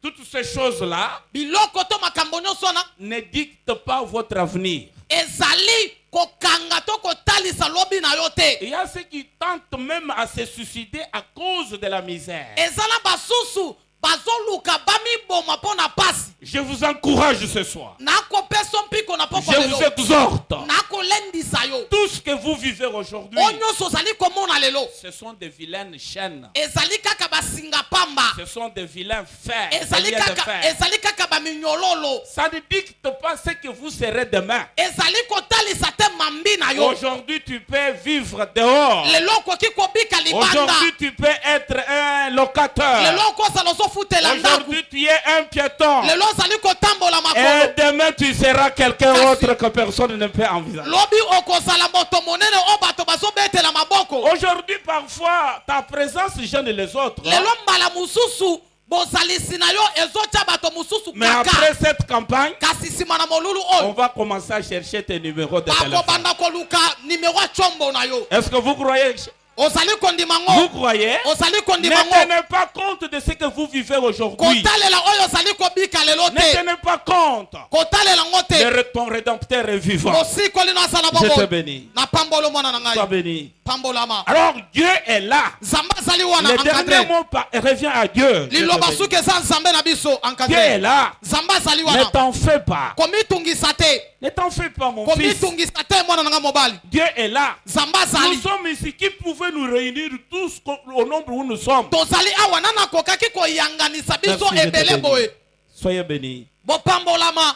Toutes ces choses-là biloko to makambo nyonso wana ne dictent pas votre avenir. ezali kokanga to kotalisa lobi na yo te. Il y a ceux qui tentent même à se suicider à cause de la misère. ezala basusu bazoluka bamiboma mpo na pasi. Je vous encourage ce soir. nakopesa mpiko na poko Je vous lelo, exhorte. nakolendisa yo Tout ce que vous vivez aujourd'hui, oyo nyonso ozali komona lelo ce sont des vilaines chaînes. ezali kaka basinga pamba, Ce sont des vilains fers. Des ezali liens de kaka, fer. ezali kaka baminyololo, Ça ne dicte pas ce que vous serez demain. ezali kotalisa te mambi na yo. Aujourd'hui, tu peux vivre dehors. lelo okoki kobika libanda, Aujourd'hui, tu peux être un locateur. lelo okozala ozofutela ndaku, Aujourd'hui, tu es un piéton. lelo ozali kotambola Et makolo, demain, tu seras quelqu'un Kasi. autre que personne ne peut envisager. lobi okozala moto monene o bato bazobetela maboko. Aujourd'hui, parfois, ta présence gêne les autres. lelo mbala mususu bozalisi na yo ezotya bato mususu Mais kaka, après cette campagne, kasi nsima na molulu on oyo va commencer à chercher tes numéros de téléphone. bakobanda koluka nimero ya chombo na yo. Est-ce que vous croyez? ozali kondima Vous ngo, croyez? ozali Ne kondima ngo, tenez pas compte de ce que vous vivez aujourd'hui. kotalela oyo ozali kobika lelo Ne te, tenez pas compte. kotalela ngo te. Ton rédempteur est vivant. mosikoli no asala Je te bobo bénis. na pambolo mwana na Sois ngai béni. pambolama. Alors Dieu est là. nzambe azali wana Le dernier encadré, mot revient à Dieu. Je te liloba bénis. suki eza nzambe na biso Dieu est encadré, là. nzambe azali Ne wana t'en fais pas. komitungisa te, Ne t'en fais pas, mon fils. komitungisa te mwana na ngai mobali, Dieu est là. nzambe Nous azali. sommes ici. Qui pouvait nous réunir tous au nombre où nous sommes? tozali awa nana akokaki koyanganisa biso Merci, je te ebele bénis. boye. Soyez bénis. bopambolama,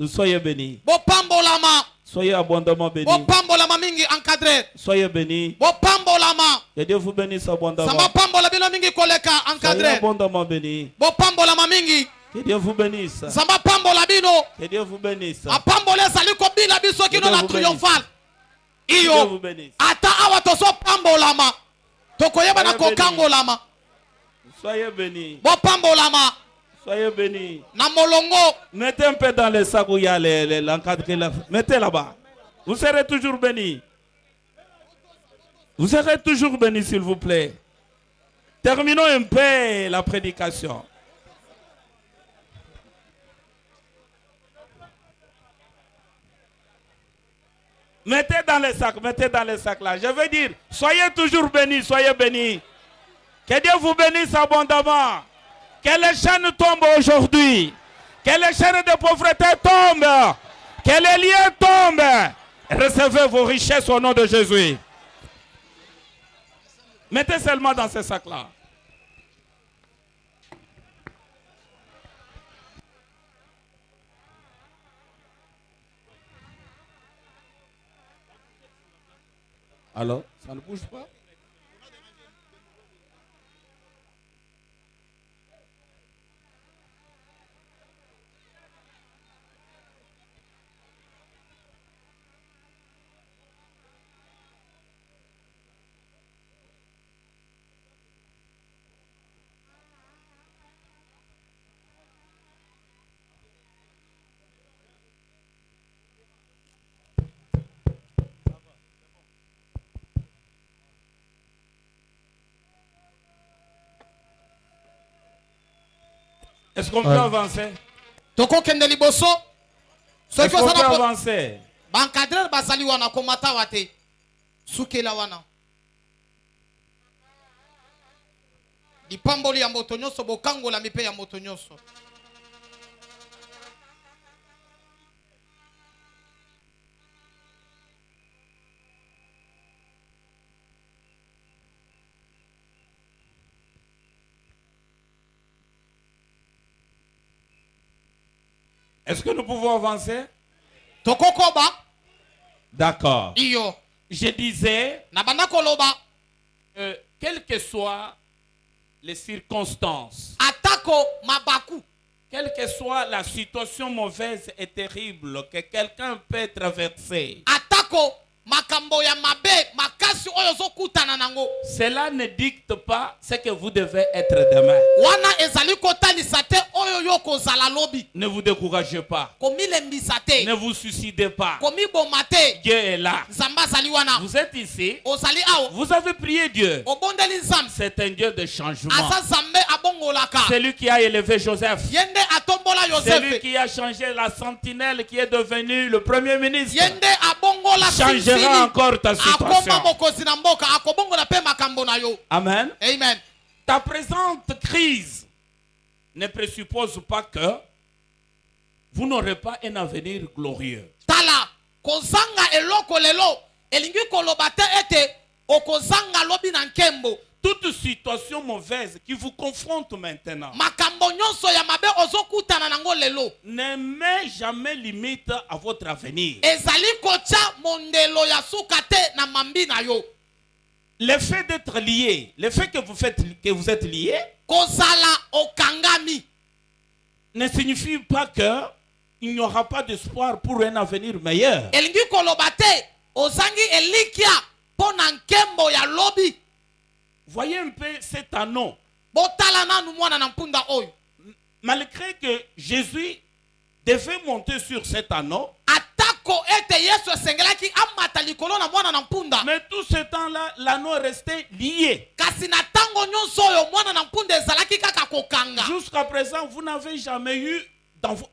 Soyez bénis. bopambolama, Soyez abondamment bénis. bopambolama mingi encadré, Soyez bénis. bopambolama, Que Dieu vous bénisse abondamment. samba pambola bino mingi koleka Soyez encadré, abondamment bénis. bopambolama mingi, Que Dieu vous bénisse. samba pambola bino, Que Dieu vous bénisse. apambola ezali kobila biso kino na vous triomphal. Que Dieu iyo vous bénisse. ata awa tozopambolama tokoyeba na Soyez bénis. kokangolama, Soyez bénis. bopambolama Soyez bénis. na molongo. Mettez un peu dans les sacs où il y a l'encadré là. Mettez là-bas. Vous serez toujours bénis. Vous serez toujours bénis, s'il vous plaît. Terminons un peu la prédication. Mettez dans les sacs là. Je veux dire, soyez toujours bénis, soyez bénis. Que Dieu vous bénisse abondamment. Que les chaînes tombent aujourd'hui. Que les chaînes de pauvreté tombent. Que les liens tombent. Recevez vos richesses au nom de Jésus. Mettez seulement dans ces sacs-là. Alors, ça ne bouge pas? Est-ce qu'on peut avancer? tokokende liboso Est-ce soki qu'on peut ozala avancer? bankadrere bazali wana komata wa te sukela wana lipamboli ya moto nyonso bokangolami mpe ya moto nyonso. Est-ce que nous pouvons avancer? tokokoba D'accord. iyo Je disais, na banda koloba quelles que soient les circonstances, atako mabaku quelle que soit la situation mauvaise et terrible que quelqu'un peut traverser, atako makambo ya mabe makasi oyo zokutana nango cela ne dicte pas ce que vous devez être demain. wana ezali kotalisa te oyo yo kozala lobi Ne vous découragez pas. komilembisa te Ne vous suicidez pas. komiboma te Dieu est là. nzambe azali wana Vous êtes ici. ozali awa Vous avez prié Dieu. obondeli nzambe C'est un Dieu de changement. aza nzambe abongolaka C'est lui qui a élevé Joseph. ye nde atombola C'est lui yosefe qui a changé la sentinelle qui est devenu le premier ministre. ye nde abongola Changera sinzili encore ta akoma situation. mokozi na mboka akobongola mpe makambo na yo Amen. amen Ta présente crise ne présuppose pas que vous n'aurez pas un avenir glorieux. tala kozanga eloko lelo elingi koloba te ete okozanga lobi na nkembo Toute situation mauvaise qui vous confronte maintenant makambo nyonso ya mabe ozokutana nango lelo ne met jamais limite à votre avenir. ezali kotya mondelo ya suka te na mambi na yo Le fait d'être lié, le fait que vous êtes lié, kozala okangami ne signifie pas que il n'y aura pas d'espoir pour un avenir meilleur. elingi koloba te ozangi elikia mpo na nkembo ya lobi Voyez un peu cet anneau. botala nanu mwana na mpunda oyo Malgré que Jésus devait monter sur cet anneau, atako ete yesu esengelaki amata likolo na mwana na mpunda mais tout ce temps-là, l'anneau restait lié. kasi na ntango nyonso oyo mwana na mpunda ezalaki kaka kokanga Jusqu'à présent, vous n'avez jamais eu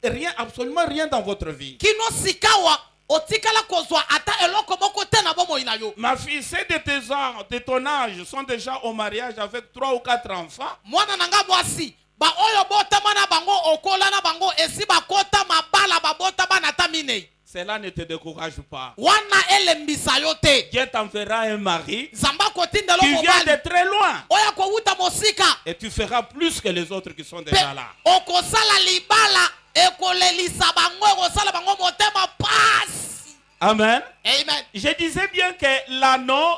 rien, absolument rien dans votre vie. kino sikawa otikala kozwa ata eloko moko te na bomoi na yo Ma fille, ceux de ton âge sont déjà au mariage avec 3 ou 4 enfants. mwana na nga mwasi baoyo botama na bango okola na bango esi bakota mabala babotama na ta minei Cela ne te décourage pas. wana elembisa yo te Dieu t'enverra un mari nzambe akotindela qui vient mobali de très loin. oyo akowuta mosika Et tu feras plus que les autres qui sont mpe déjà là. okosala libala ekolelisa bango ekosala bango motema pasi Amen. amen Je disais bien que l'anneau,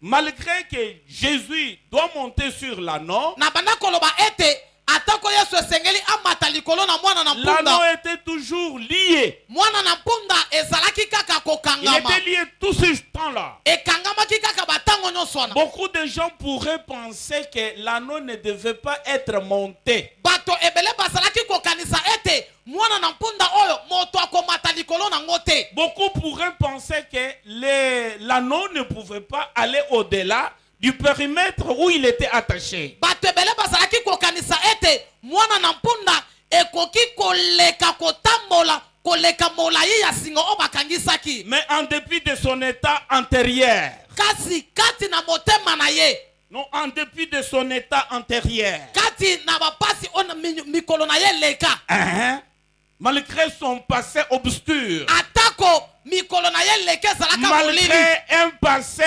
malgré que Jésus doit monter sur l'anneau, na banda koloba ete atako yesu esengeli amata likolo na mwana na l'anneau mpunda était toujours lié. mwana na mpunda ezalaki kaka Il kokangama était lié tout ce temps-là. ekangamaki kaka batango nyonso wana Beaucoup de gens pourraient penser que l'anneau ne devait pas être monté. bato ebele bazalaki kokanisa ete mwana na mpunda oyo moto akomata likolo nango te Beaucoup pourraient penser que l'anneau ne pouvait pas aller au-delà du périmètre où il était attaché. bato ebele bazalaki kokanisa ete mwana na mpunda ekoki koleka kotambola koleka molai ya singa oyo bakangisaki Mais en dépit de son état antérieur, kasi kati na motema na ye non, en dépit de son état antérieur, kati na bapasi oyo na mikolo na ye leka hein, malgré son passé obscur, atako mikolo na ye leka ezalaka molili malgré un passé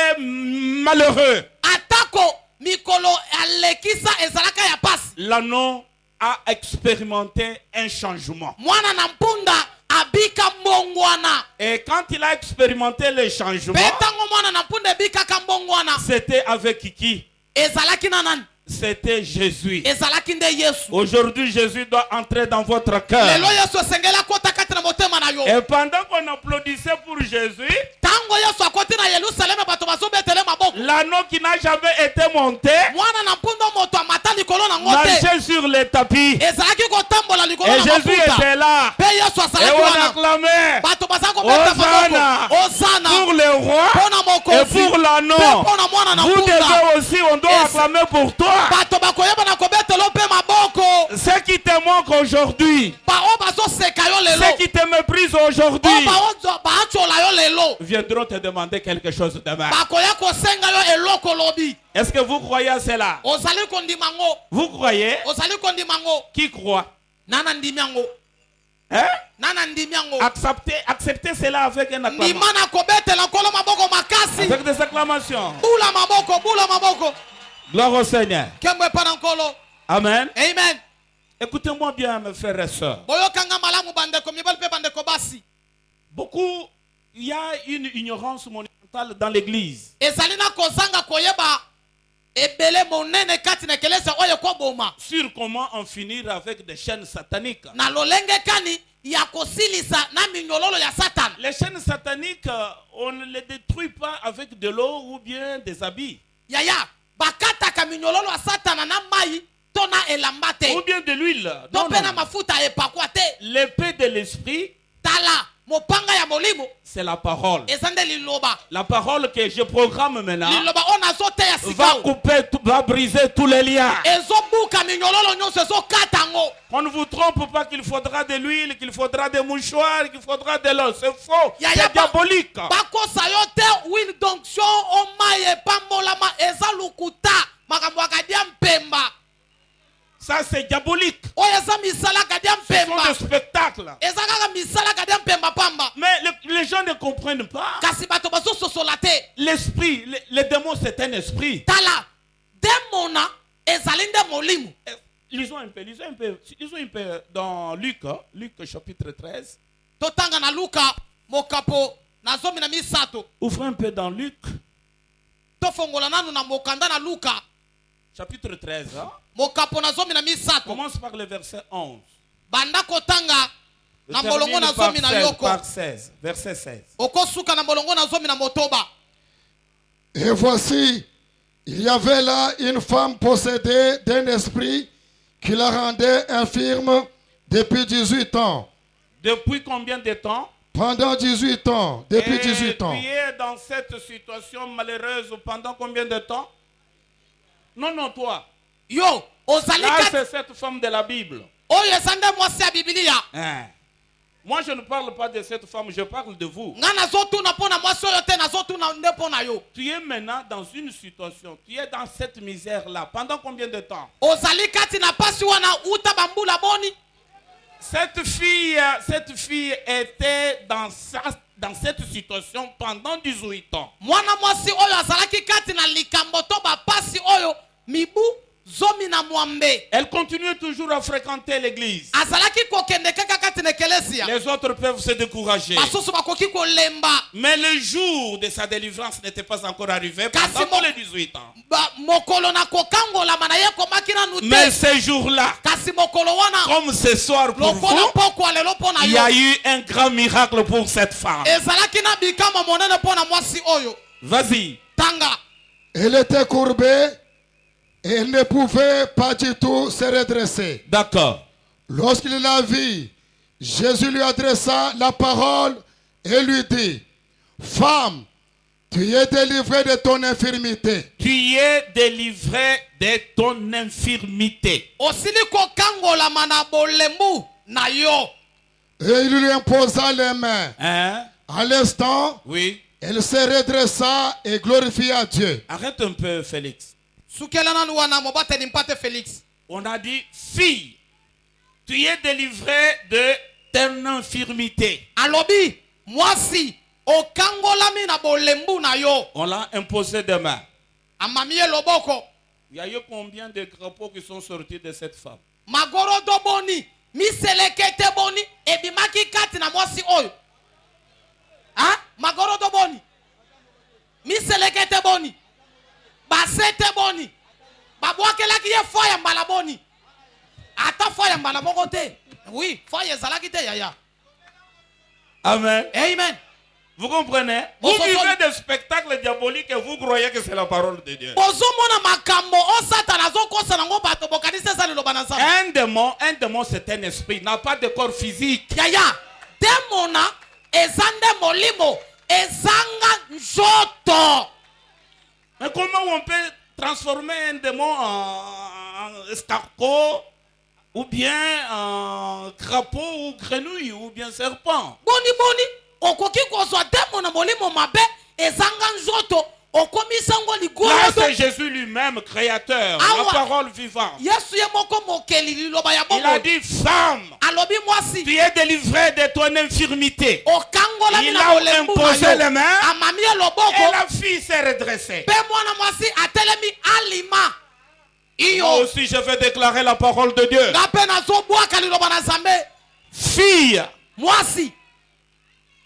malheureux, atako mikolo alekisa ezalaka ya pasi l'anneau a expérimenté un changement. mwana na mpunda abika mbongwana Et quand il a expérimenté le changement, mpe ntango mwana na mpunda ebikaka mbongwana c'était avec qui? ezalaki na nani C'était Jésus. ezalaki nde yesu Aujourd'hui, Jésus doit entrer dans votre cœur. lelo yesu esengeli akota kati na motema na yo Et pendant qu'on applaudissait pour Jésus, ntango yesu akoti na yelusaleme bato bazobetele maboko l'anneau qui n'a jamais été monté mwana na mpunda moto amata likolo nango te marchait sur les tapis. ezalaki kotambola likolo Et na Jésus mafuta était là. mpe yesu Et azalaki on wana acclamait bato baza kobeta Hosanna maboko ozana pour le roi mpo na et mokonzi pour mpe l'anneau. mpo na mwana na Vous mpunda devez aussi, on doit Et- acclamer pour toi. bato bakoyeba na kobetela mpe maboko Ceux qui te manquent aujourd'hui, baoyo bazoseka yo lelo ceux qui te méprisent aujourd'hui, oyo baatyola yo lelo viendront te demander quelque chose demain. bakoya kosenga yo eloko lobi Est-ce que vous croyez à cela? ozali kondima ngo Vous croyez? ozali kondima ngo Qui croit? nana ndimi yango Hein? nana ndimi yango Acceptez cela avec un acclamation. ndima na kobetela nkolo maboko makasi Avec des acclamations. bula maboko bula maboko Gloire au Seigneur. kembo epa na nkolo Amen. amen Écoutez-moi bien, mes frères et sœurs. boyokanga malamu bandeko mibali pe bandeko basi. Beaucoup, il y a une ignorance monumentale dans l'église. Ezali na kozanga koyeba ebele monene kati na ekelesa oyo kwa boma. Sur comment en finir avec des chaînes sataniques. Na lolenge kani ya kosilisa na minyololo ya Satan. Les chaînes sataniques, on ne les détruit pas avec de l'eau ou bien des habits. Yaya, bakata ka minyololo ya Satan na mai tona elambate. Ou bien de l'huile. Non, Tope na non. mafuta epakwate. L'épée de l'esprit, Tala, mopanga ya molimo. c'est la parole. Ezande liloba. La parole que je programme maintenant Liloba ona zote ya va sikao. couper, va briser tous les liens. Ezobuka minyololo nyonso ezokatango. On ne vous trompe pas qu'il faudra de l'huile, qu'il faudra des mouchoirs, qu'il faudra de l'eau. C'est faux. Ya, C'est diabolique. Bakosa yo te win donction o maye pambolama ezalukuta. Makambo akadia mpemba. Ça, c'est diabolique. Oyo eza misala kadia Ce sont mpemba. des spectacles. Eza kaka misala kadia mpemba pamba. Mais les gens ne comprennent pas. Kasi bato bazososola te. L'esprit, les démons, c'est un esprit. Tala, demona ezali nde molimo. Lisons un peu dans Luc, hein, Luc chapitre 13. Totanga na Luka mokapo na zomi na misato. Ouvrez un peu dans Luc, Tofongola nanu na mokanda na Luka chapitre 13. Hein. mokapo na zomi na misato. Commence par le verset 11. Banda kotanga na Termine molongo na par zomi na 16, yoko. par 16, verset 16. Okosuka na molongo na zomi na motoba. Et voici, il y avait là une femme possédée d'un esprit qui la rendait infirme depuis 18 ans. Depuis combien de temps? Pendant 18 ans. Depuis Et 18 ans. tu es dans cette situation malheureuse pendant combien de temps? Non, non, toi. Yo, ozali Là, kati. c'est cette femme de la Bible. Oyo ezande mwasi ya Biblia. Hein. Moi, je ne parle pas de cette femme, je parle de vous. Nga nazotuna pona mwasi oyo te nazotuna nde pona yo. Tu es maintenant dans une situation, tu es dans cette misère-là. Pendant combien de temps? Ozali kati na pasi wana uta bambula boni. Cette fille était dans cette situation pendant 18 ans. Mwana mwasi oyo azalaki kati na likambo to bapasi oyo mibu zomi na mwambe. Elle continue toujours à fréquenter l'église. Azalaki kokende kaka kati na ekelesia. Les autres peuvent se décourager. Basusu bakoki kolemba. Mais le jour de sa délivrance n'était pas encore arrivé Kasi pendant mo- tous les 18 ans. Mokolo na kokangola mana ye komaki na nute. Mais ce jour-là, Kasi mokolo wana comme ce soir pour lokola vous, poko lelo pona il y yo. a eu un grand miracle pour cette femme. Ezalaki na bikama monene pona mwasi oyo. Vas-y. Tanga. Elle était courbée et elle ne pouvait pas du tout se redresser. D'accord. Lorsqu'il la vit, Jésus lui adressa la parole et lui dit, femme, tu es délivrée de ton infirmité. Tu es délivré de ton infirmité. Osili kokangola mana bolembu na yo. Et il lui imposa les mains. Hein? À l'instant, Oui. elle se redressa et glorifia Dieu. Arrête un peu, Félix. Sukela nanu wana mobate nimpate Félix. On a dit, fille, tu es délivrée de ton infirmité. Alobi mwasi okangolami na bolembu na yo. On l'a imposé des mains. Amamie loboko. Il y a eu combien de crapauds qui sont sortis de cette femme? Magorodo boni. Miselekete boni. Ebimaki kati na mwasi oyo. Ha? Magorodo boni. Miselekete boni. Basete boni. Babwakelaki ye foya mbala boni. Ata foya mbala moko te. Oui, foya ezalaki te yaya. Amen. Amen. Vous comprenez? Bon, Vous bon, vivez bon. des spectacles diaboliques et vous croyez que c'est la parole de Dieu. Bozomona makambo o Satan azokosa nango bato bokanisa za liloba na Nzambe. Un démon, c'est un esprit, n'a pas de corps physique. Yaya, demona ezande molimo ezanga njoto. Mais comment on peut transformer un démon en escargot, ou bien en crapaud, ou grenouille, ou bien serpent? Boni boni, okoki kozwa demona molimo mabe ezanga njoto okomisango Là, ligolo. c'est Jésus lui-même, créateur, Awa. la parole vivante. Yesu ye moko mokeli liloba ya Il a bongo. dit, femme, Alobi mwasi tu es délivré de ton infirmité. okangola Il mina a bolembu imposé na les yo. mains. Amamie loboko. Et la fille s'est redressée. Pe mwana mwasi atelemi alima. Moi aussi, je vais déclarer la parole de Dieu. nga mpe nazobwaka liloba na nzambe. Fille, Mwasi,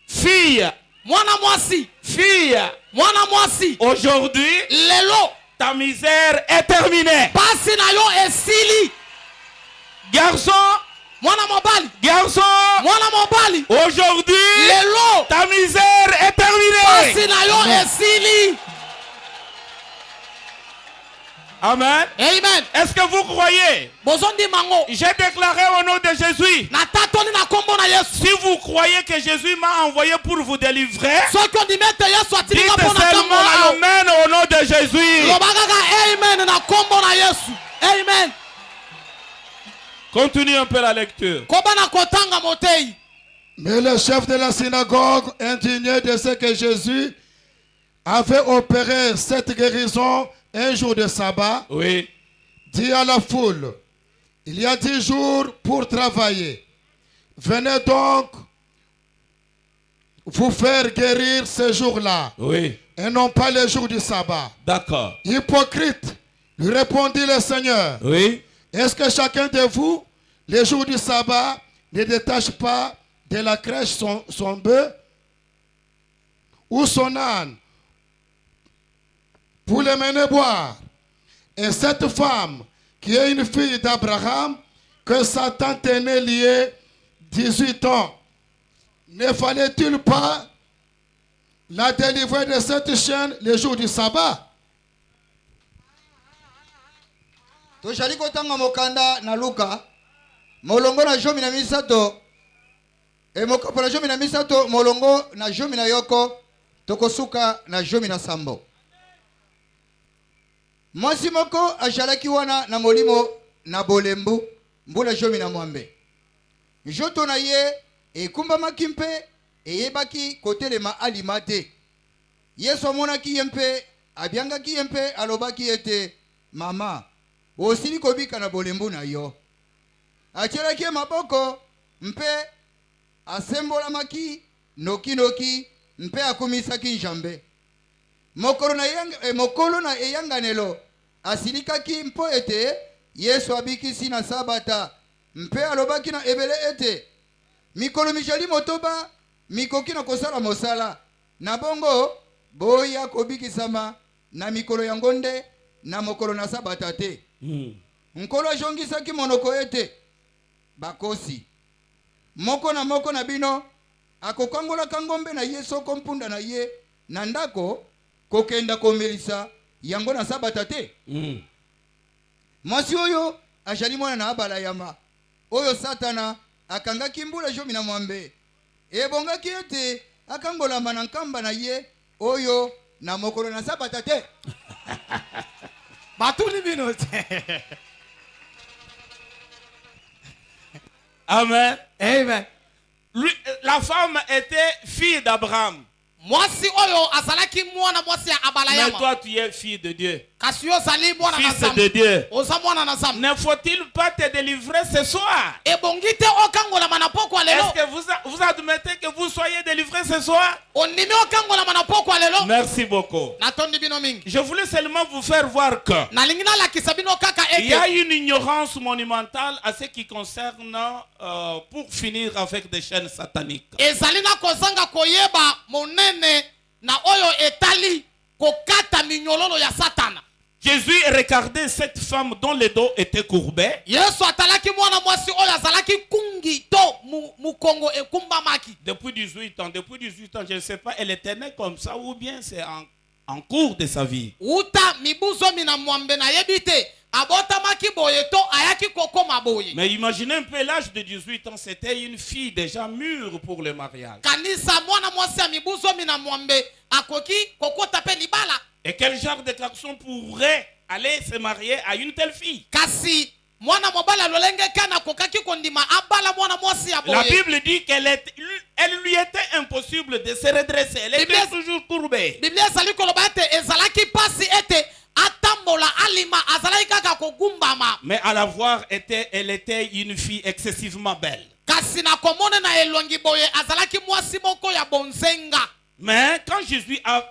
fille, mwana mwasi, fille, mwana mwasi, aujourd'hui, lelo ta misère est terminée. pasi na yo esili. Garçon, Mwana mobali, garçon, mwana mobali, aujourd'hui, lelo ta misère est terminée. pasi na yo esili. Amen. Amen. Est-ce que vous croyez? Bozondi mango. J'ai déclaré au nom de Jésus. Na tatoni na kombo na Yesu. Si vous croyez que Jésus m'a envoyé pour vous délivrer, Soki ondimete Yesu atili dites na pona tango seulement na yo. Amen au nom de Jésus. Lobakaka amen na kombo na Yesu. Amen. Continue un peu la lecture. Koba na kotanga motei. Mais le chef de la synagogue, indigné de ce que Jésus avait opéré cette guérison un jour de sabbat, Oui. dit à la foule, il y a 10 jours pour travailler. Venez donc vous faire guérir ce jour-là, Oui. et non pas le jour du sabbat. D'accord. Hypocrite, lui répondit le Seigneur, Oui. est-ce que chacun de vous, le jour du sabbat, ne détache pas de la crèche son bœuf ou son âne pour le mener boire? Et cette femme, qui est une fille d'Abraham, que Satan tenait liée 18 ans, ne fallait-il pas la délivrer de cette chaîne le jour du sabbat? tozali kotanga mokanda na Luka molongo na jomi na misato mokopo na jomi na misato molongo na jomi na yoko tokosuka na jomi na sambo. Mwasi moko azalaki wana na molimo na bolembu mbula jomi na mwambe. Njoto na ye ekumbamaki mpe eyebaki kotelema alima te. Yesu amonaki ye mpe abiangaki ye mpe alobaki ete mama osili kobika na bolembu na yo. Atielaki maboko mpe asembolamaki noki mpe akumisaki njambe. Mokolo na eyanganelo asilikaki mpo ete Yesu abikisi na sabata mpe alobaki na ebele ete mikolo mijali motoba mikoki na kosala mosala na bongo boya kobikisama na mikolo ya ngonde na mokolo na sabata te. Nkolo ajongisaki monoko ete bakosi moko na bino akokangolaka ngombe na ye soko mpunda na ye na ndako kokenda komelisa yango na sabata te. Mwasi oyo azali mwana na abala yama oyo Satana akangaki mbula jomi na mwambe ebongaki ete akangolama na nkamba na ye oyo na mokolo na sabata te. Batuni bino te. Amen. Amen. La femme était fille d'Abraham. Mwasi oyo azalaki mwana mwasi ya abala Mais yama. toi, tu es fille de Dieu. Kasi yo zali mwana na Fils Nzambe. de Dieu. Oza mwana na Nzambe. Ne faut-il pas te délivrer ce soir? Ebongi te okangola manapoko lelo. Est-ce que vous admettez que vous soyez délivrés ce soir? Onimi okangola manapoko lelo. Merci beaucoup. Natondi bino mingi. Je voulais seulement vous faire voir que Nalingi na lakisa bino kaka il y a ete. une ignorance monumentale à ce qui concerne, pour finir avec des chaînes sataniques. Ezali na kozanga koyeba monene na oyo etali kokata minyololo ya Satana. Jésus regardait cette femme dont le dos était courbé. Yesu atalaki mwana mwasi oyo azalaki kungi to mukongo ekumbamaki. Depuis 18 ans, je ne sais pas, elle était née comme ça ou bien c'est en cours de sa vie. Uta mibuzo mina mwambe na yebite. Abotamaki boye to ayaki kokoma boye. Mais imaginez un peu l'âge de 18 ans, c'était une fille déjà mûre pour le mariage. Kanisa mwana mwasi ya mibuzo mina mwambe akoki kokota pe libala. Et quel genre de garçon pourrait aller se marier à une telle fille? Kasi mwana mobala lolenge kana kokaki kondima abala mwana mwasi ya boye. La Bible dit qu'elle lui était impossible de se redresser. Elle était toujours courbée. Biblia ezali koloba ete ezalaki pasi ete atambola alima azalaki kaka kogumbama. Mais à la voir, elle était une fille excessivement belle. Kasi na komone na elongi boye azalaki mwasi moko ya bonzenga. Mais quand Jésus a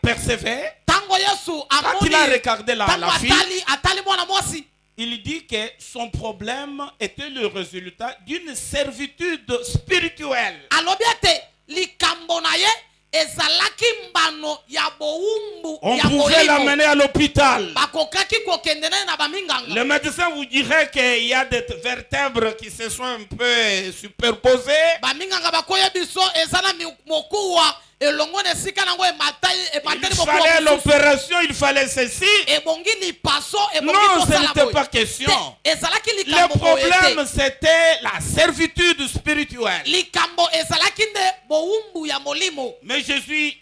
persévéré, Tango Tango Yesu Quand il a regardé la tango fille, atali mwana mwasi. il dit que son problème était le résultat d'une servitude spirituelle. Alobi ete likambo na ye ezalaki mbano ya bowumbu On ya pouvait molimo. l'amener à l'hôpital. Bakokaki kokende naye na baminganga. Le médecin vous dirait qu'il y a des vertèbres qui se sont un peu superposées. Baminganga bakoye biso ezana mokuwa elongo na esika nango ematai Il emateli fallait mokuwa. l'opération, il fallait ceci. Ebongi lipaso ebongi Non, ce kosala n'était boye. pas question. Te, ezalaki Le likambo boye te. problème, c'était la servitude spirituelle. Likambo ezalaki nde bowumbu ya molimo. Mais Jésus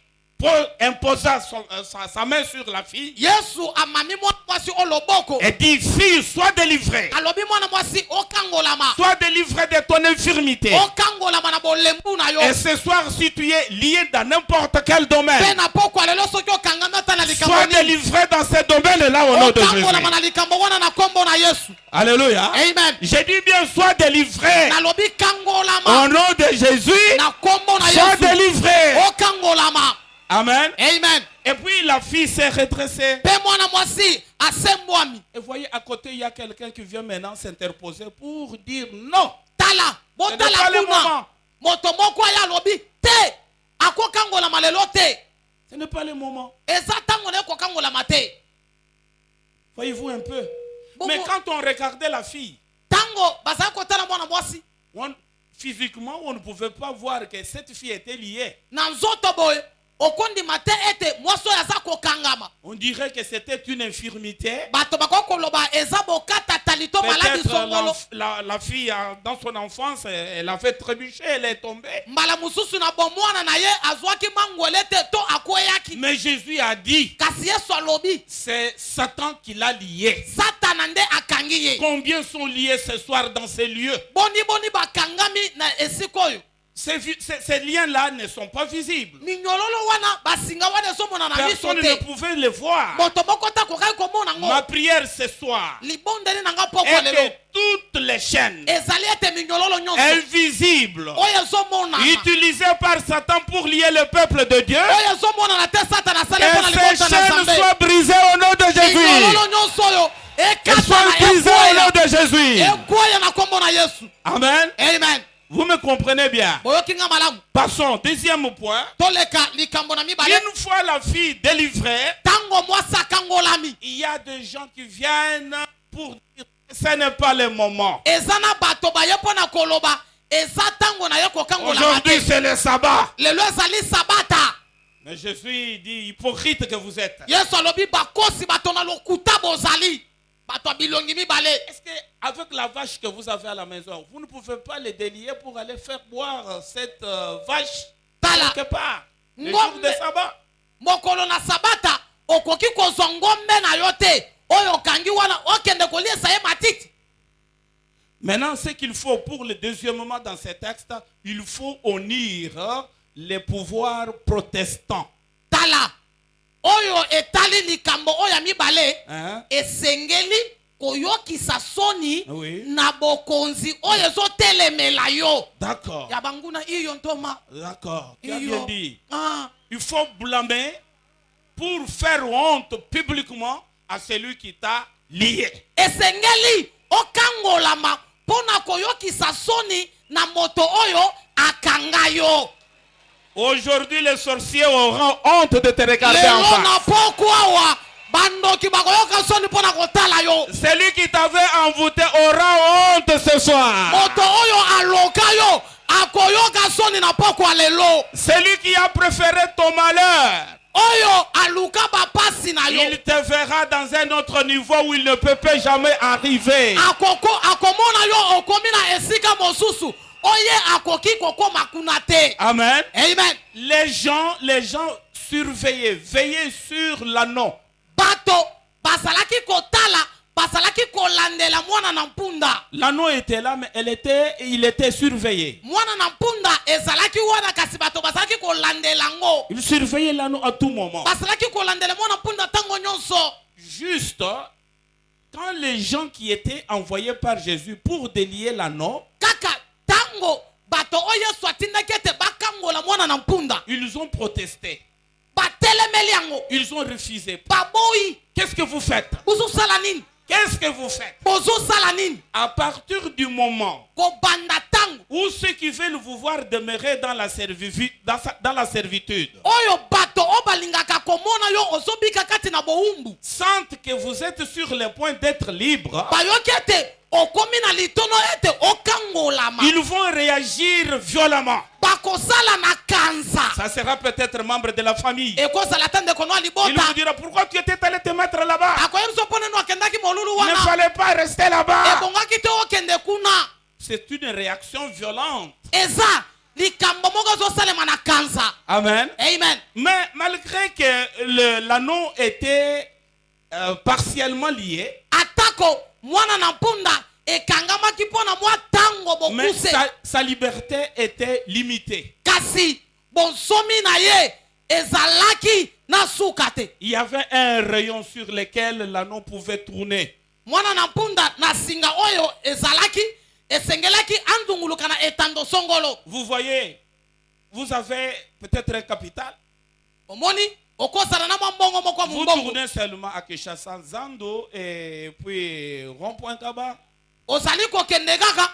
imposa sa main sur la fille Yesu amami mwana mwasi o loboko. et dit, fille, sois délivrée. Alobi mwana mwasi okangolama. Sois délivrée de ton infirmité. Okangolama na bolembu na yo. Et ce soir, si tu es lié dans n'importe quel domaine, Pe na pokwa lelo soki okangama ta na likambo sois nini. délivré dans ce domaine-là au nom de Okangolama na Jésus. likambo wana na kombo na Yesu. Alléluia. Amen. J'ai dit bien, sois délivré Nalobi au kangolama nom de Jésus. na kombo na Sois Yesu. délivré. Okangolama. Amen. Amen. Et puis la fille s'est redressée. Pe mwana mwasi asembwami. Et voyez, à côté, il y a quelqu'un qui vient maintenant s'interposer pour dire non. Tala, Ce n'est pas botala le kuna. moment. Moto moko ya lobi te. Akokangolama lelo te. Ce n'est pas le moment. Eza tango ne kokangolama te. Voyez-vous un peu. Bon, Mais bon. quand on regardait la fille, Tango bazali kotala mwana mwasi. physiquement, on ne pouvait pas voir que cette fille était liée. Na nzoto boye okondima te ete mwasi oyo aza kokangama. On dirait que c'était une infirmité. Bato bakokoloba eza bokata talito maladi Peut-être songolo. la fille, dans son enfance, elle avait trébuché, elle est tombée. Mbala mususu na bomwana na ye azwaki mangwele te to akweyaki. Mais Jésus a dit, Kasi Yesu alobi c'est Satan qui l'a lié. Satana nde akangi ye. Combien sont liés ce soir dans ces lieux? Boni boni bakangami na esika oyo. Ces liens-là ne sont pas visibles. Minyololo wana basinga wana ezomona na miso Personne ne te. pouvait les voir. Moto moko ta kokaki komona Ma ngo. prière ce soir Libondeli na nga poko est lelo. que toutes les chaînes Ezali ete minyololo nyonso. invisibles Oyo ezomona. utilisées par Satan pour lier le peuple de Dieu, Oyo ezomona na te Satana que asali mpona ces libota na chaînes Nzambe. soient brisées au nom de Jésus. Minyololo nyonso oyo Qu'elles soient ekata brisées na au nom de Jésus. ekwaya na kombo na Yesu. Amen. Amen. Vous me comprenez bien. Boyoki nga malamu. Passons. Deuxième point. Toleka likambo na mibale. Une fois la fille délivrée, Tango mwasi akangolami. il y a des gens qui viennent pour dire que ce n'est pas le moment. Eza na bato baye mpona koloba. Eza tango na ye kokangolama Aujourd'hui, te. c'est le sabbat. Lelo ezali sabata. Mais Jésus dit, hypocrite que vous êtes. Yesu alobi bakosi bato na lokuta bozali. Bato ya bilongi mibale. Est-ce qu'avec la vache que vous avez à la maison, vous ne pouvez pas les délier pour aller faire boire cette vache Tala. quelque part le Ngombe. jour de sabbat? Mokolo na sabata okoki kozwa ngombe na yo te. Oyo kangi wana okende koliesa ye matiti. Maintenant, ce qu'il faut pour le deuxièmement dans ces textes, il faut unir les pouvoirs protestants. Tala. Oyo etali likambo oya mibale. Hein? Esengeli koyokisa soni Oui. na bokonzi oyo ezotelemela yo. D'accord. Ya banguna iyo ntoma. D'accord. Tu as Iyo. bien dit. Ah. Il faut blâmer pour faire honte publiquement à celui qui t'a lié. Esengeli okangolama pona koyokisa soni na moto oyo akanga yo. Aujourd'hui, les sorciers auront honte de te regarder en Lelo na face. pokwa wa bandoki bakoyoka soni pona kotala yo. Celui qui t'avait envoûté aura honte ce soir. Moto oyo aloka yo akoyoka soni na pokwa lelo. Celui qui a préféré ton malheur, Oyo aluka bapasi na yo. il te verra dans un autre niveau où il ne peut pas jamais arriver. Akomona yo okomi na esika mosusu. Oye akoki kokoma kuna te. Amen. Amen. Les gens surveillaient, veillaient sur l'anneau. Bato basalaki kotala, basalaki kolandela mwana na mpunda. L'anneau était là, mais il était surveillé. Mwana na mpunda ezalaki wana kasi bato basalaki kolandela ngo. Il surveillait l'anneau à tout moment. Basalaki kolandela mwana mpunda tango nyonso. Juste quand les gens qui étaient envoyés par Jésus pour délier l'anneau, Kaka tango bato oyo swatindaki ete bakangola mwana na mpunda. ils ont protesté. batelemeli yango Ils ont refusé. baboyi Qu'est-ce que vous faites? bozosala nini Qu'est-ce que vous faites? bozosala nini À partir du moment kobanda ntango où ceux qui veulent vous voir demeurer dans la servitude, dans la servitude, oyo bato oyo balingaka komona yo ozobika kati na bowumbu sentent que vous êtes sur le point d'être libre, bayoki ete okomi na litono ete okangolama ils vont réagir violemment. bakosala na kanza Ça sera peut-être membre de la famille. ekozala te ndeko no Il libota vous dira pourquoi tu étais allé te mettre là-bas. akoyebiso mpo nini akendaki molulu Il ne wana fallait pas rester là-bas. ebongaki te okende kuna C'est une réaction violente. eza likambo moko ezosalema na kanza Amen. amen Mais malgré que l'anneau était partiellement lié, atako mwana na mpunda ekangamaki mpo na mwa ntango mais bokuse sa liberté était limitée. kasi bonsomi na ye ezalaki na suka te Il y avait un rayon sur lequel l'anneau pouvait tourner. mwana na mpunda na singa oyo ezalaki esengelaki andunguluka na etando songolo Vous voyez, vous avez peut-être un capital. omoni okosala na mwa mbongo moko ya Vous mombongo tournez seulement à Kinshasa, Zando et puis Rond-Point Kaba. ozali kokende kaka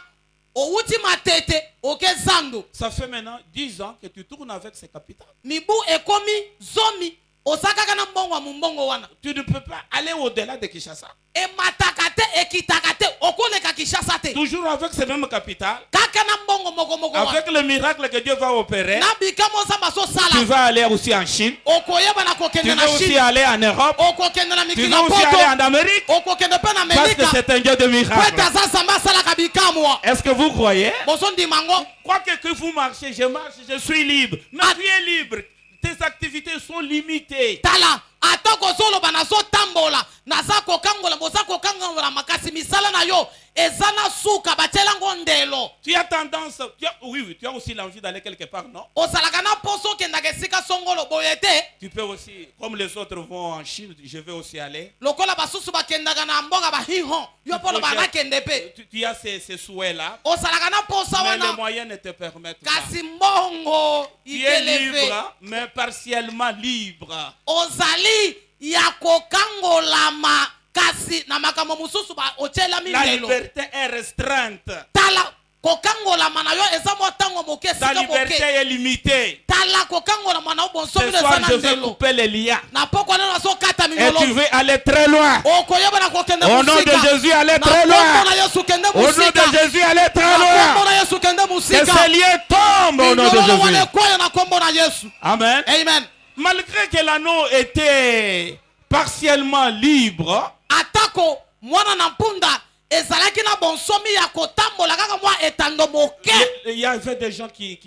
owuti matete oke zando Ça fait maintenant 10 ans que tu tournes avec ce capital. mibu ekomi zomi oza kaka na mbongo ya mombongo wana Tu ne peux pas aller au-delà de Kinshasa. emataka te ekitaka te okoleka kishasa te Toujours avec ce même capital, kaka na mbongo moko wana avec le miracle que Dieu va opérer, na bikamo ozamba tu azosala vas aller aussi en Chine, okoyeba na tu kokende na vas aussi chine aller en Europe, okokende na tu mikili vas na aussi aller en poto Amérique, okokende mpe na parce que amerika c'est un Dieu de po ete miracles. aza nzambe asalaka bikamwa Est-ce que vous croyez? bozondima ngo Quoi que vous marchez, je marche, je suis libre. Mais tu es libre. Tes activités sont limitées. tala ata kozoloba nazotambola naza kokangola boza kokangola makasi misala na yo eza na suka batyelango ndelo Tu as tendance, oui, tu as aussi l'envie d'aller quelque part, non? ozalaka na poso okendaka esika songolo boye te Tu peux aussi, comme les autres vont en Chine, je vais aussi aller. lokola basusu bakendaka na mboka bahihon yo mpo loba nakende mpe Tu as ces souhaits-là, ozalaka na posa mais les wana moyens ne te permettent pas. kasi mbongo Tu es ikeleve libre, mais partiellement libre. ozali ya kokangolama kasi na makambo mosusu otyelami La ndelo liberté est restreinte. tala kokangolama na yo eza mwa ntango moke Ta esika liberté moke est limitée. tala kokangolama na yo bonsomi Ce eza soir, na je vais ndelo couper les liens. na poko nano azokata Et tu minyolo veux aller très loin. okoyeba na kokende Au nom de mosika Jésus, allez na très kombo loin. na yesu kende Au nom mosika de Jésus, allez très na kombo loin. na yesu kende Que mosika ces liens tombent au nom de minyololo wana Jésus. ekoya na kombo na yesu Amen. amen Malgré que l'anneau était partiellement libre, atako mwana na mpunda ezalaki na bonsomi ya kotambola kaka mwa etando moke il y avait des gens qui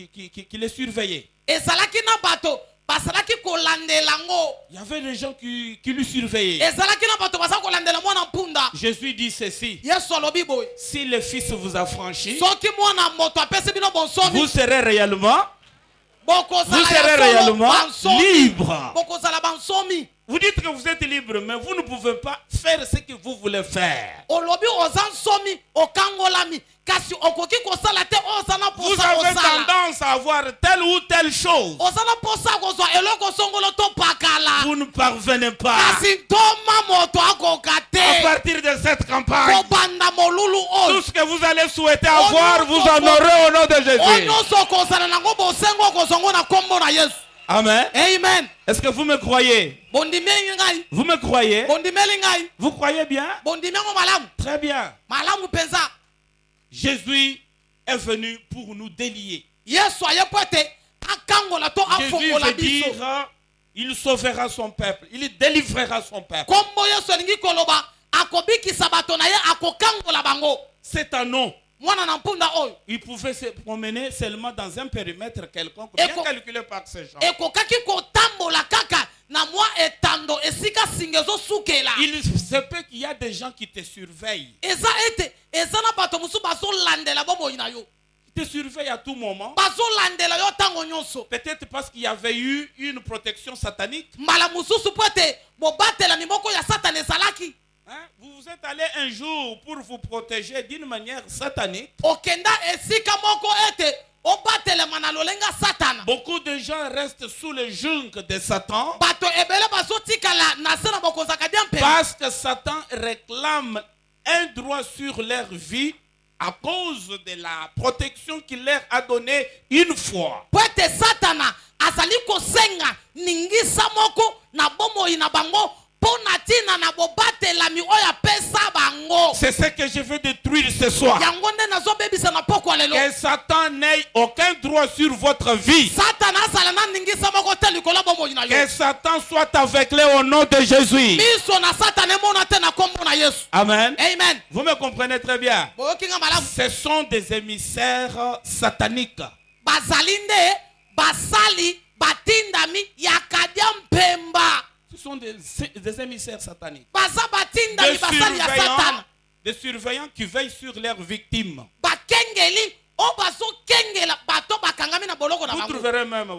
les surveillaient. ezalaki na bato bazalaki kolandela ngo Il y avait des gens qui lui surveillaient. ezalaki na bato bazalaki kolandela mwana mpunda Jésus dit ceci: yesu alobi boye si le Fils vous a franchi, soki mwana moto apesi bino bonsomi vous serez réellement, bokozala vous serez ya solo réellement bansomi libre. bokozala bansomi Vous dites que vous êtes libre, mais vous ne pouvez pas faire ce que vous voulez faire. olobi oza nsomi okangolami kasi okoki kosala te oza na Vous posa avez kosala tendance à avoir telle ou telle chose. oza na posa kozwa eloko songolo to pakala Vous ne parvenez pas. kasi ntoma moto akoka À te partir de cette campagne, kobanda molulu tout oyo ce que vous allez souhaiter avoir, vous en aurez au nom de oyo Jésus. nyonso okozala nango bosengo okozongo na kombo na yesu Amen. amen Est-ce que vous me croyez? bondimeli ngai Vous me croyez? bondimeli ngai Vous croyez bien? bondimengo malamu Très bien. malamu mpenza Jésus est venu pour nous délier. yesu aye po ete akangola to Jésus afongola veut biso dire, il sauvera son peuple. Il délivrera son peuple. kombo yesu elingi koloba akobikisa bato na ye akokangola bango C'est un nom. mwana na mpunda oyo Il pouvait se promener seulement dans un périmètre quelconque, bien calculé par ces gens. ekokaki kotambola kaka na mwa etando esika singa ezosukela Il se peut qu'il y a des gens qui te surveillent. eza ete eza na bato mosusu bazolandela bomoi na yo Ils te surveillent à tout moment. bazolandela yo ntango nyonso Peut-être parce qu'il y avait eu une protection satanique. mbala mosusu po ete bobatelami moko ya satana ezalaki Hein? Vous vous êtes allé un jour pour vous protéger d'une manière satanique. okenda esika moko ete obatelema na lolenga satana. Beaucoup de gens restent sous le joug de Satan Bato ebele bazotikala na se na bokonzaka dia mpe. parce que Satan réclame un droit sur leur vie à cause de la protection qu'il leur a donnée une fois. Po ete satana azali kosenga ningisa moko na bomoi na bango po na tina na bobatelami oyo apesa bango. C'est ce que je veux détruire ce soir. Yango nde nazobebisa na pokwa lelo. Que Satan n'ait aucun droit sur votre vie. Satana azala na ningisa moko te likolo bomoi na yo. Que Satan soit aveuglé au nom de Jésus. Miso na satana emona te na kombo na Yesu. Amen. Amen. Vous me comprenez très bien. Boyokinga malamu. Ce sont des émissaires sataniques. Bazali nde basali batindami yakadia mpemba. Ce sont des émissaires sataniques. Baza batindami basali ya satana. Des surveillants qui veillent sur leurs victimes. Bakengeli o bazo kengela bato bakangami na boloko na Vous bango. trouverez même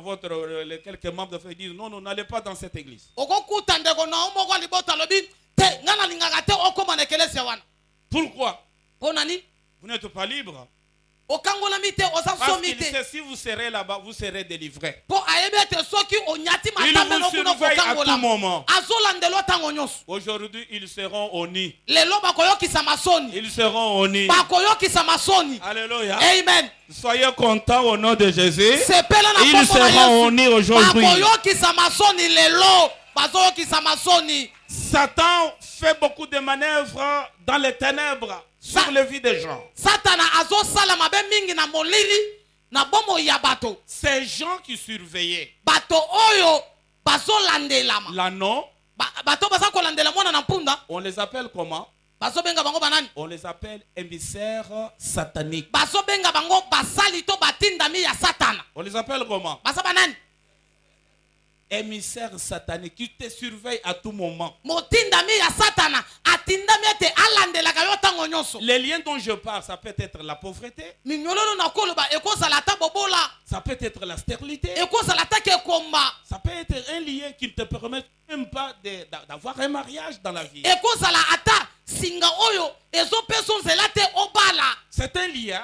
les quelques membres de famille disent non, n'allez pas dans cette église. Okokuta ndeko na omoko libota lobi te ngana lingaka te okoma na ekelesi wana. Pourquoi? Ponani Vous n'êtes pas libre. okangola mite oza Parce somi qu'il te. sait si vous serez là-bas, vous serez délivrés. Po ayebi ete soki onyati Il matambe vous nokuno surveille à tout kokangola. moment. Azolandelo tango nyonso. Aujourd'hui, ils seront au nid. Lelo bakoyokisa masoni. Ils seront au nid. Bakoyokisa masoni. Alléluia. Amen. Soyez contents au nom de Jésus. Sepela na Ils kombo na seront au nid Yesu. aujourd'hui. Bakoyokisa masoni lelo. Bazoyokisa masoni. Satan fait beaucoup de manœuvres dans les ténèbres sur la vie des gens. Satana azosala mabe mingi na molili na bomo ya bato. Ces gens qui surveillaient Bato oyo bazolandelama. l'anneau, Bato baza kolandela mwana na mpunda. on les appelle comment? Bazobenga bango banani? On les appelle émissaires sataniques. Bazobenga bango basali to batindami ya satana. On les appelle comment? Basa banani? Émissaires sataniques qui te surveillent à tout moment. Motindami ya satana atindami ete alandelaka yo tango nyonso. Les liens dont je parle, ça peut être la pauvreté, Minyololo na koloba ekozala ta bobola. ça peut être la stérilité, Ekozala ta kekomba. ça peut être un lien qui ne te permet même pas d'avoir un mariage dans la vie. Ekozala ata singa oyo ezopeso nzela te obala. C'est un lien,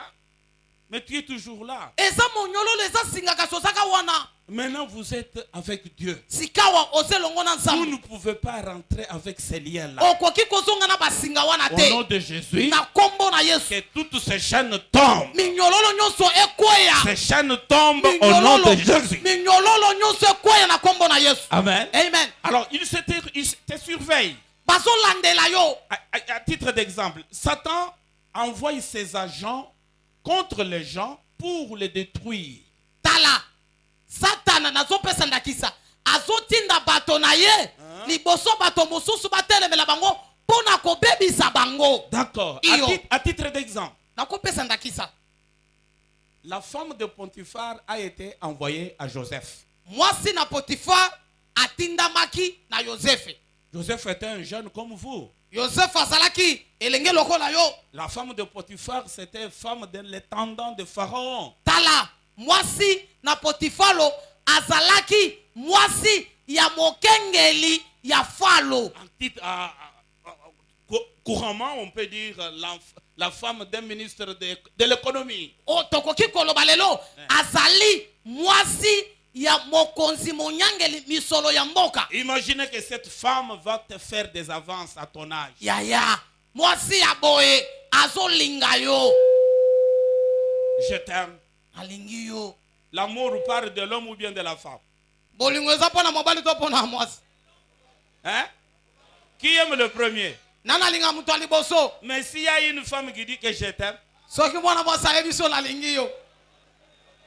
mais tu es toujours là. Eza monyololo eza singa kasosaka wana. Maintenant, vous êtes avec Dieu. Sikawa ozelongo na Vous nzambe. ne pouvez pas rentrer avec ces liens-là. Okoki kozonga na basinga wana Au nom te. de Jésus, Na kombo na Yesu. que toutes ces chaînes tombent. Minyololo nyonso ekweya. Ces chaînes tombent au nom de Jésus. Minyololo nyonso ekweya na kombo na Yesu. Amen. Amen. Alors, ils te surveillent. Bazolandela yo. À titre d'exemple, Satan envoie ses agents contre les gens pour les détruire. Tala. Satana nazopesa ndakisa. Azotinda bato na ye. Liboso bato mosusu batelemela bango pona kobebisa bango. D'accord. Iyo. À titre d'exemple, Nakopesa ndakisa. la femme de Potiphar a été envoyée à Joseph. Mwasi na Potiphar atindamaki na Yosefe. Joseph était un jeune comme vous. Yosefe azalaki elenge lokola yo. La femme de Potiphar, c'était femme de l'intendant de Pharaon. Tala mwasi na Potifalo azalaki mwasi ya mokengeli ya falo. En titre, couramment, on peut dire la femme d'un ministre de l'économie. O tokoki koloba lelo azali mwasi ya mokonzi monyangeli misolo ya mboka. Imaginez que cette femme va te faire des avances à ton âge. Yaya mwasi ya boye azolinga yo. Je t'aime. Alingi yo. L'amour part de l'homme ou bien de la femme? Bolingo eza pona mobali to pona mwasi. Hein? Qui aime le premier? Nana linga mutu aliboso. Mais s'il y a une femme qui dit que je t'aime, Soki mwana mwasi ayebiso na lingi yo.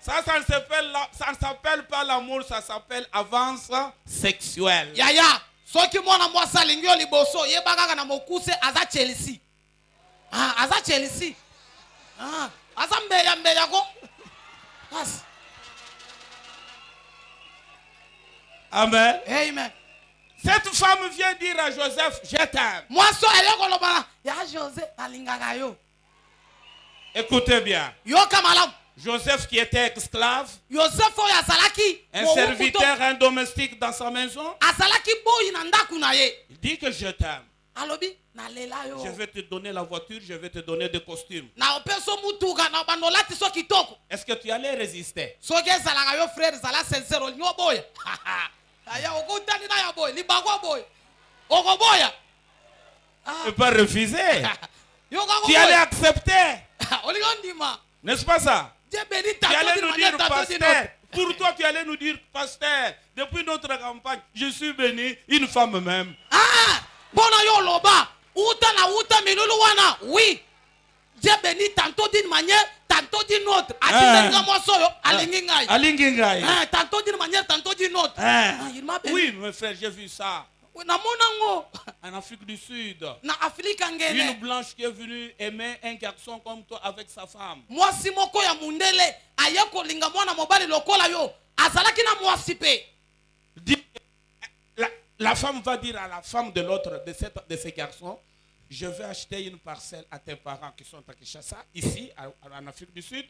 ça ne s'appelle pas l'amour, ça s'appelle avance sexuelle. Yaya soki mwana mwasi alingi yo liboso yeba kaka na mokuse aza Chelsea. Ah aza Chelsea. Ah aza mbeya ko. Yes. Amen. Amen. Cette femme vient dire à Joseph, je t'aime. Mwaso ayoko lobala ya José alingaka yo. Écoutez bien. Yo kamalam. Joseph qui était esclave, Yosef oyo azalaki un serviteur, un domestique dans sa maison, azalaki boyi na ndaku na ye. il dit que je t'aime. alobi nalela yo Je vais te donner la voiture, je vais te donner des costumes. na opeso mutuka na bando olati so kitoko Est-ce que tu allais résister? soki ezalaka yo frère zala sincere olingi oboya aya okutani na ya boya libakwa boya okoboya Tu ne peux pas refuser. yo Tu allais kakoboya accepter. olingi ondima N'est-ce pas ça? Dieu bénit Tu tantôt allais d'une nous manière dire, tantôt d'une pasteur, autre pour toi, tu allais nous dire, pasteur, depuis notre campagne, je suis béni, une femme même. ah bona yo loba uta na uta milulu wana oui Dieu bénit tantôt d'une manière tantôt d'une autre atinga mwaso yo alingi ngai Alingi ngai. ah tantôt d'une manière tantôt d'une autre Hein? ah il m'a béni Oui, mes frères, j'ai vu ça. na monango En Afrique du Sud, na Afrika une ngele blanche qui est venue aimer un garçon comme toi avec sa femme. mwasi moko ya mundele aye kolinga mwana mobali lokola yo azalaki na mwasi pe La femme va dire à la femme de l'autre, de ces garçons, je vais acheter une parcelle à tes parents qui sont à Kinshasa, ici, en Afrique du Sud,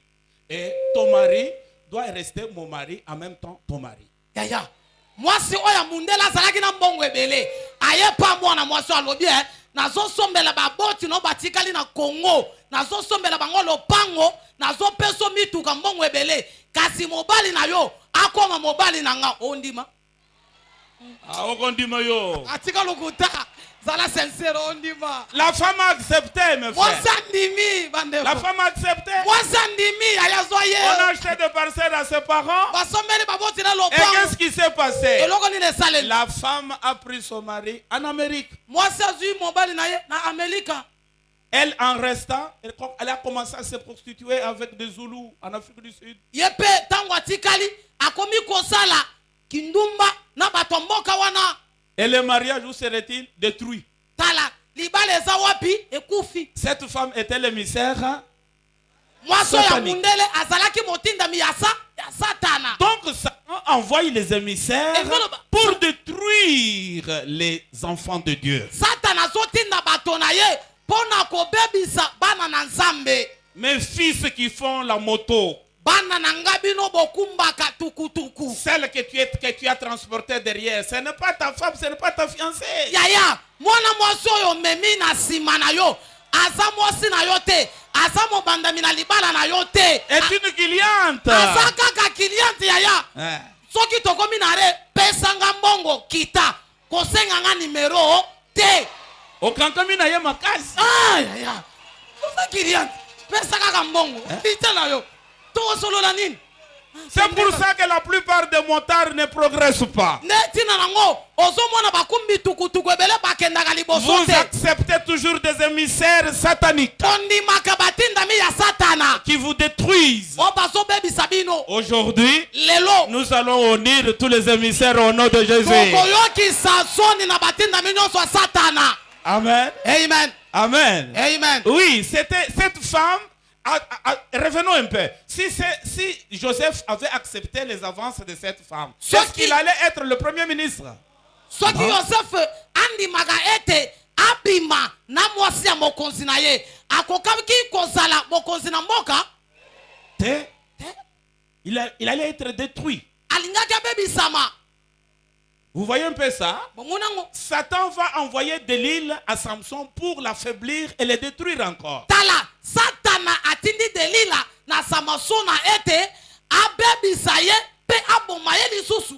et ton mari doit rester mon mari, en même temps ton mari. yaya mwasi oyo ya mundele azalaki na mbongo ebele aye pa mwana mwasi alobi nazosombela baboti no batikali na Congo nazosombela bango lopango nazopeso mituka mbongo ebele kasi mobali na yo akoma mobali na nga ondima Ah, okondima yo. atika lokuta zala sincere ondima La femme a accepté, mes frères. mwasi andimi bandeko La femme a accepté. mwasi andimi ayazwa On a ye acheté des parcelles à ses parents. basombeli baboti na Et lopango qu'est-ce qui s'est passé? eloko nini esaleli La femme a pris son mari en Amérique. mwasi azwi mobali na ye na Amerika Elle, en restant, elle a commencé à se prostituer avec des Zoulous en Afrique du Sud. ye mpe ntango atikali akomi kosala kindumba na bato mboka wana Et le mariage, où serait-il? Détruit. tala libala eza wapi ekufi Cette femme était l'émissaire. mwasi oyo ya Satanique. mundele azalaki motindami ya satana Donc, ça envoie les émissaires Et voilà, pour détruire les enfants de Dieu. satana azotinda bato na ye mpo na kobebisa bana na nzambe Mes fils qui font la moto, bana na nga bino bokumbaka tukutuku celle que tu as transportée derrière, ce n'est pas ta femme, ce n'est pas ta fiancée. yaya mwana mwasi oyo omemi na nsima na yo aza mwasi na yo te aza mobandami na libala na yo te Est une cliente. aza kaka kiliante yaya Hein. soki tokomi na re pesanga mbongo kita kosenga nga nimero te Okankami na ye makasi. yaya oza kiliante pesa kaka mbongo ite na yo tokosolola nini C'est pour ça que la plupart des motards ne progressent pas. nde ntina nango ozomona bakumbi tukutuku ebele bakendaka liboso Vous te acceptez toujours des émissaires sataniques ondimaka batindami ya satana qui vous détruisent. o bazobebisa bino Aujourd'hui, lelo nous allons unir tous les émissaires au nom de Jésus. tokoyokisa soni na batindami nyonso ya satana Amen. amen Amen. amen Oui, c'était cette femme. Revenons un peu. Si Joseph avait accepté les avances de cette femme, est-ce qu'il allait être le premier ministre? soki yosefe andimaka ete abima na mwasi ya mokonzi na ye akokaki kozala mokonzi na mboka Il allait être détruit. alingaki abebisama Vous voyez un peu ça? bomonango Satan va envoyer Delilah à Samson pour l'affaiblir et le détruire encore. tala satana atindi delila na samaso na ete abebisa ye mpe aboma ye lisusu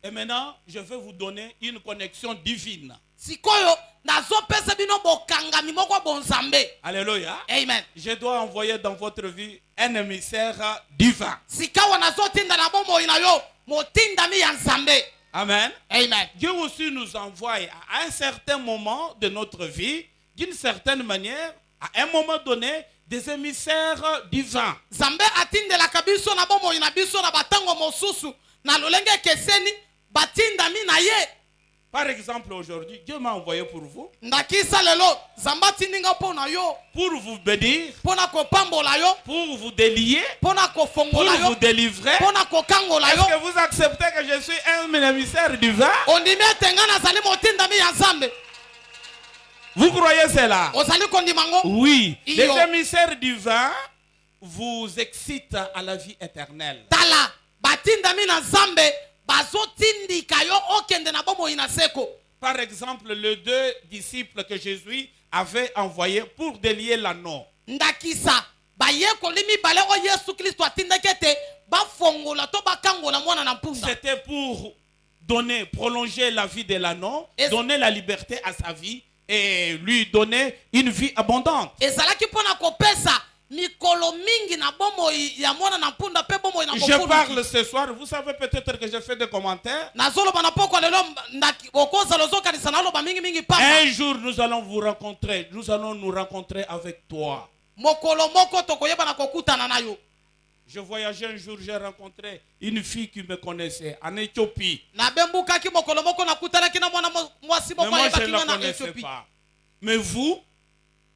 Et maintenant, je vais vous donner une connexion divine. sikoyo nazopesa bino bokangami moko bonzambe Alléluia. amen Je dois envoyer dans votre vie un émissaire divin. sikawa nazotinda na bomoi na yo motindami ya nzambe Amen. amen Dieu aussi nous envoie à un certain moment de notre vie, d'une certaine manière, à un moment donné, des émissaires divins. nzambe atindelaka biso na bomoi na biso na batango mosusu na lolenge ekeseni batindami na ye Par exemple, aujourd'hui, Dieu m'a envoyé pour vous, ndakisa lelo nzambe atindinga mpo na yo pour vous bénir, mpo na kopambola yo pour vous délier, mpo na pour kofongola vous yo délivrer. mpo na kokangola Est-ce yo que vous acceptez que je suis un émissaire divin? ondimi ete nga nazali motindami ya nzambe Vous croyez cela? ozali kondima ngo Oui. Iyo. Les émissaires divins vous excitent à la vie éternelle. tala batindami na nzambe bazotindika yo okende na bomoi na seko par exemple, les 2 disciples que Jésus avait envoyés pour délier l'anneau. ndakisa bayekoli mibale oyo yesu kristo atindaki ete bafongola to bakangola mwana na mpunda. C'était pour prolonger la vie de l'anneau, donner la liberté à sa vie et lui donner une vie abondante. ezalaki mpona kopesa mikolo mingi na bomoi ya mwana na mpunda pe bomoi na Je mokolo. parle ce soir, vous savez peut-être que je fais des commentaires. nazoloba na poko lelo okoza lozokanisa naloba mingi mingi papa. Un jour nous allons vous rencontrer, nous allons nous rencontrer avec toi. mokolo moko tokoyeba na kokutana na yo. Je voyageais un jour, j'ai rencontré une fille qui me connaissait en Éthiopie. nabembukaki mokolo moko nakutanaki na mwana mwasi Mais moko moi je ayebaki ne la nga na connaissais Ethiopie. pas. Mais vous,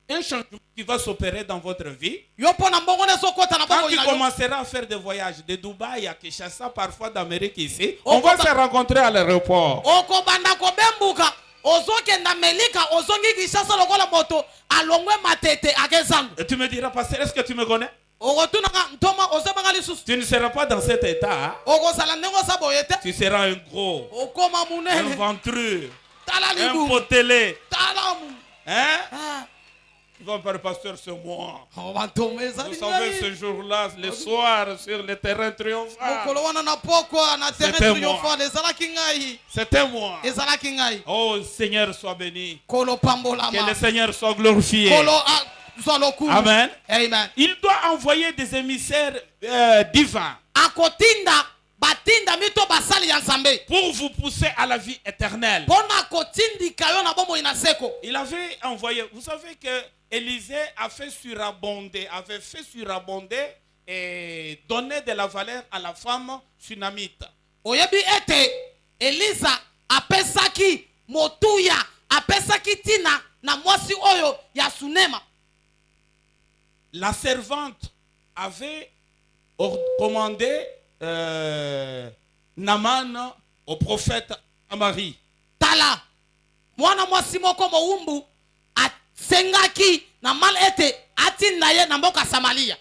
un changement qui va s'opérer dans votre vie, yo mpona mbongona ezokota na quand bomoi tu na yo. commenceras à faire des voyages de Dubaï à Kinshasa, parfois d'Amérique ici, on va se rencontrer à l'aéroport. okobanda kobembuka ozokenda melika ozongi kishasa lokola moto alongwe matete akezango. Et tu me diras, pasteur, est-ce que tu me connais? okotunaka ntoma ozebanga lisusu. Tu ne seras pas dans cet état. Hein? okozala ndenge oza boye te. Tu seras un gros, okoma un munene. ventreux, tala un libu potelé. tala mu. Hein? Ah. Tu vas faire pasteur, c'est moi. Oh, bantoma Vous ezali savez, ngai. ce jour-là, le soir, sur le terrain triomphal, mokolo wana na pokwa na terrain C'était triomphal ezalaki ngai. c'était moi. ezalaki ngai. Oh, Seigneur, sois béni. kolo Que le pambolama. Seigneur soit glorifié. kolo zwa lokumu. Amen. Amen. Il doit envoyer des émissaires divins akotinda batinda mito basali ya nzambe pour vous pousser à la vie éternelle. mpona kotindika yo na bomoi na seko. Il avait envoyé, vous savez que Élisée avait fait surabonder et donner de la valeur à la femme sunamite. oyebi ete eliza apesaki motuya apesaki tina na mwasi oyo ya sunema. La servante avait commandé Naaman au prophète à Marie. tala mwana mwasi moko mowumbu asengaki na mal ete atinda ye na mboka samaria.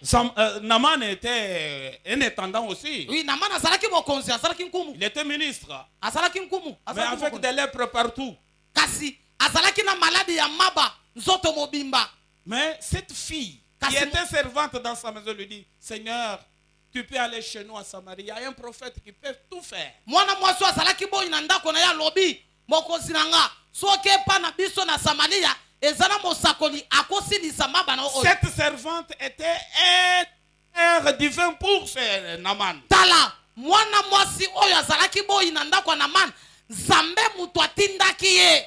Naaman était un intendant aussi. oui namana azalaki mokonzi azalaki nkumu Il était ministre, azalaki nkumu mais azalaki avec mokonzi. des lèpres partout. kasi azalaki na maladi ya maba nzoto mobimba. Mais cette fille qui était servante dans sa maison lui dit, Seigneur, tu peux aller chez nous à Samarie. Il y a un prophète qui peut tout faire. mwana mwasi azalaki boyi na ndako na ye alobi mokonzi na nga soki epa na biso na samaria ezala mosakoli akosilisa maba na oyo. Cette servante était un divin pour ce Naaman. tala mwana mwasi oyo azalaki boyi na ndako ya Naamani nzambe mutu atindaki ye.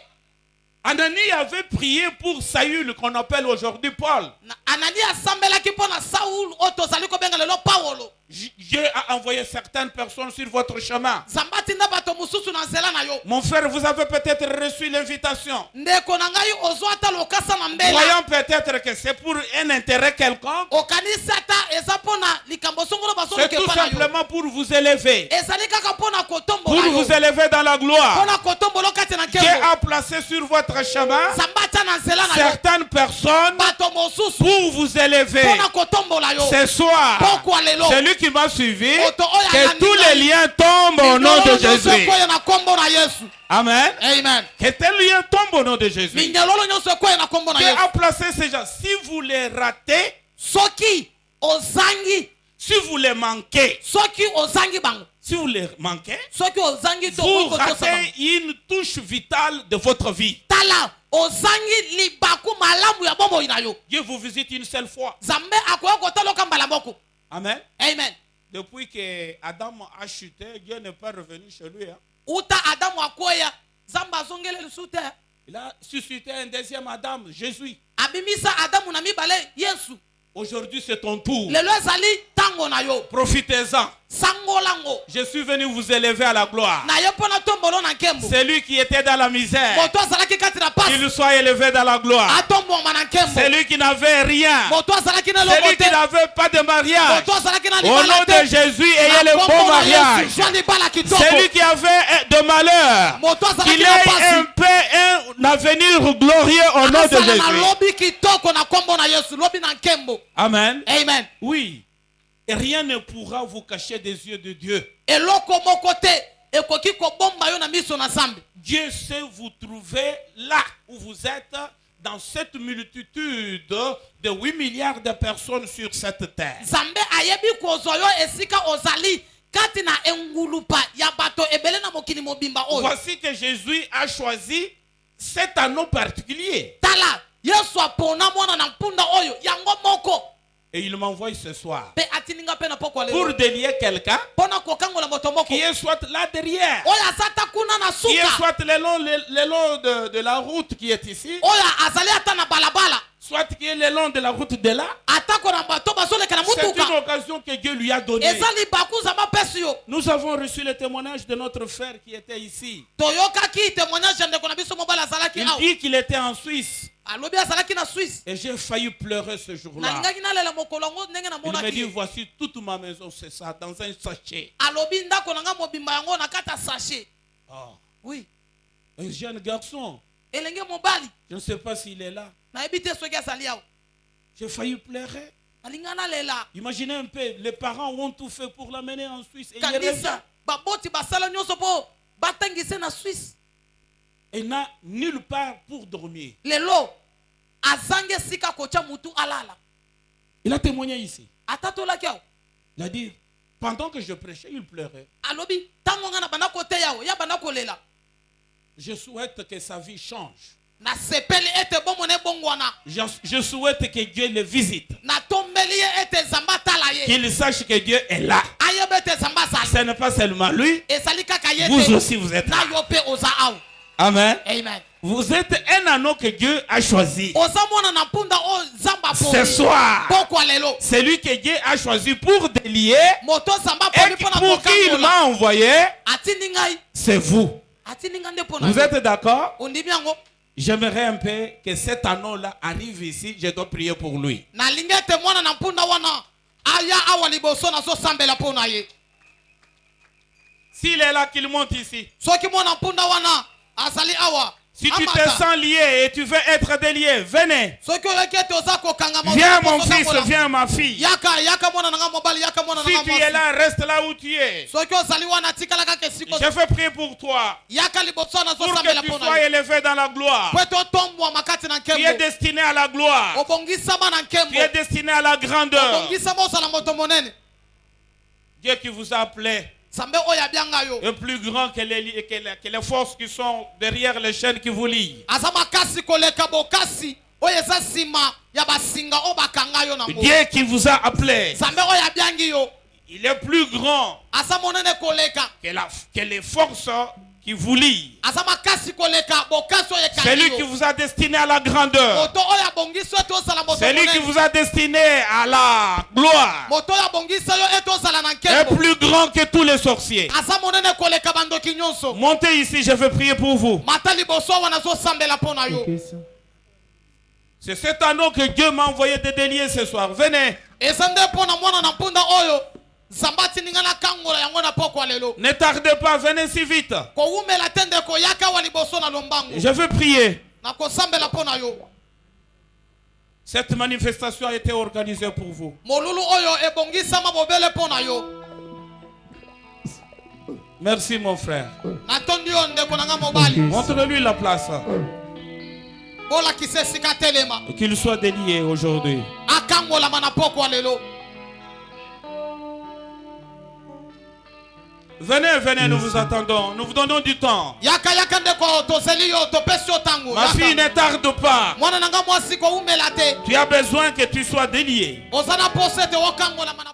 Anani avait prié pour Saül, qu'on appelle aujourd'hui Paul. Anani asambelaki mpo na Saul oyo tozali kobenga lelo Paulo. Dieu a envoyé certaines personnes sur votre chemin. nzambe atinda bato mosusu na nzela na yo. Mon frère, vous avez peut-être reçu l'invitation. ndeko na ngai ozwa ata lokasa na mbela. Voyons peut-être que c'est pour un intérêt quelconque. okanisi ata eza mpo na likambo songolo C'est bazoloka tout epa na yo. simplement pour vous élever. ezali kaka mpo na Pour kotombola yo. vous élever dans la mpo gloire. na kotombola kati na Dieu nkembo. a placé sur votre chemin nzambe ata na nzela na yo. certaines personnes bato mosusu pour vous élever. mpo na kotombola yo. Ce soir, pokwa lelo. celui qui m'a suivi, Moto oyo que ayandi tous ngai. les liens tombent au nom de Minyololo nyonso Jésus. ekweya na kombo na yesu. Amen. Amen. Que tes liens tombent au nom de Jésus. minyololo nyonso ekweya na kombo na Dieu yesu. a placé ces gens. Si vous les ratez, soki ozangi si vous les manquez, soki ozangi bango si vous les manquez, soki ozangi to vous okotosa bango. ratez une touche vitale de votre vie. tala ozangi libaku malamu ya bomoi na yo. Dieu vous visite une seule fois. nzambe akoya kotaloka mbala moko. Amen. Amen. Depuis que Adam a chuté, Dieu n'est pas revenu chez lui. Hein. uta adamu akoya nzambe azongele lisu te. Il a suscité un deuxième Adam, Jésus. abimisa adamu na mibale yesu. Aujourd'hui, c'est ton tour. lelo ezali tango na yo. Profitez-en. sangolango Je suis venu vous élever à la gloire. na yo mpona tombolo na nkembo. Celui qui était dans la misère, moto azalaki kati na pasi qu'il soit élevé dans la gloire. atomboma na nkembo. Celui qui n'avait rien, moto azalaki na celui eloko qui te. n'avait pas de mariage, moto azalaki na au nom libala de te. Jésus, ayez Na le kombo bon na mariage. Yesu, zwa libala kitoko. Celui qui avait de malheur, moto azalaki qu'il na ait pasi. un peu un avenir glorieux au nom de Azala na Jésus. lobi kitoko na kombo na yesu lobi na nkembo. Amen. Amen. Oui. Et rien ne pourra vous cacher des yeux de Dieu. eloko moko te ekoki kobomba yo na miso na Nzambe. Dieu sait vous trouver là où vous êtes, dans cette multitude de 8 milliards de personnes sur cette terre. Nzambe ayebi kozwa yo esika ozali kati na engulupa ya bato ebele na mokili mobimba oyo. Voici que Jésus a choisi cet anneau particulier. Tala Yesu apona mwana na mpunda oyo yango moko. Et il m'envoie ce soir Pe atininga pe na poko lelo. pour délier quelqu'un Pona kokangola moto moko. qui est soit là derrière, Oya asata kuna na qui est suka. soit le long de la route qui est ici, Oya azali ata na balabala. soit qui est le long de la route de là. Atako na bato bazoleka na C'est mutuka. une occasion que Dieu lui a donnée. Ezali bakuza mapesi yo. Nous avons reçu le témoignage de notre frère qui était ici. Toyoka ki témoignage ndeko na biso mobala azalaki Il awa. dit qu'il était en Suisse. Alobi azalaki na Suisse. Et j'ai failli pleurer ce jour-là. Nalingaki nalela mokolo yango ndenge na Il me dit, monaki. voici toute ma maison, c'est ça, dans un sachet. Alobi ndako nanga mobimba yango na kata sachet. Ah, Oui. un jeune garçon. Elenge mobali. Je ne sais pas s'il est là. Na ebite soki azali awa. J'ai failli pleurer. Nalinga nalela. Imaginez un peu, les parents ont tout fait pour l'amener en Suisse. Et il revient. Kanisa baboti basala nyonso po batangise na Suisse. Il n'a nulle part pour dormir. Lelo azange sika kocha mutu alala. Il a témoigné ici. Atatolaki awa. Il a dit, pendant que je prêchais, il pleurait. Alobi tango nga na bana kote yawo ya bana kolela. Je souhaite que sa vie change. Na sepeli ete bomone bongwana. Je souhaite que Dieu le visite. Na tombeli ete zamba tala ye. Qu'il sache que Dieu est là. Ayebe ete zamba sali. Ce n'est pas seulement lui. Ezali kaka yete. Vous aussi, vous êtes Na là. yo pe oza awa. Amen. Amen. Vous êtes un anneau que Dieu a choisi. Oza mwana na punda o zamba po. Ce soir, Pokwa lelo. c'est lui que Dieu a choisi pour délier. Moto zamba Et po pona pour qui il kokangola. m'a envoyé, Atindi ngai. c'est vous. Atindi ngande pona. Vous êtes d'accord? Ondimi yango. J'aimerais un peu que cet anneau-là arrive ici. Je dois prier pour lui. Na lingete mwana na punda wana. Aya awa liboso na so sambela pona ye. S'il est là, qu'il monte ici. Soki mwana punda wana azali awa. Si tu te Amata. sens lié et tu veux être délié, venez. Soki oyekete oza kokanga mo. Viens mon fils, viens ma fille. Yaka mwana nanga mobali yaka mwana Si nanga tu mwasi. es là, reste là où tu es. Soki ozali wana tikala kaka esiko. Je veux prier pour toi. Yaka liboso na so Pour sambela que tu pona sois ye. élevé dans la gloire. Pweto tombwa makati na Tu es nkembo. destiné à la gloire. Obongisama na Tu es nkembo. destiné à la grandeur. Obongisama osala moto monene. Dieu qui vous a appelé Sambe oya bianga yo. est plus grand que les forces qui sont derrière les chaînes qui vous lient. Azama kasi koleka bokasi. Oya eza sima ya basinga o bakanga yo na mo. Dieu qui vous a appelé, Sambe oya biangi yo. il est plus grand Asa monene koleka. que les forces qui vous lient. Azama kasi koleka bokasi oya C'est lui kangi qui yo. vous a destiné à la grandeur. Moto oya bongisi yo osala moto C'est lui qui monene. vous a destiné à la gloire. Moto oya bongisi yo eto osala na Est nkembo. plus grand que tous les sorciers. Asa monene koleka bandoki nyonso. Montez ici, je vais prier pour vous. Mata liboso wana so sambela pona yo. C'est cet anneau que Dieu m'a envoyé de délier ce soir. Venez. Ezande pona mwana na mpunda oyo. Zambati ninga na kangola yango na pokwa lelo. Ne tardez pas, venez si vite. Ko umela tende ko yaka wa liboso na lombango. Je veux prier. Na ko sambela pona yo. Cette manifestation a été organisée pour vous. Molulu oyo ebongisama bobele pona yo. Merci mon frère. Natondi yo ndeko nanga mobali. Montre-lui la place. Bola kisesi katelema. Qu'il soit délié aujourd'hui. Akangola mana pokwa lelo. Venez, venez, nous vous attendons. Nous vous donnons du temps. Yaka ndeko tozeli yo topesi yo tango. Ma fille, ne tarde pas. Mwana nanga mwasi ko umela te. Tu as besoin que tu sois délié. Ozana posete okangola mana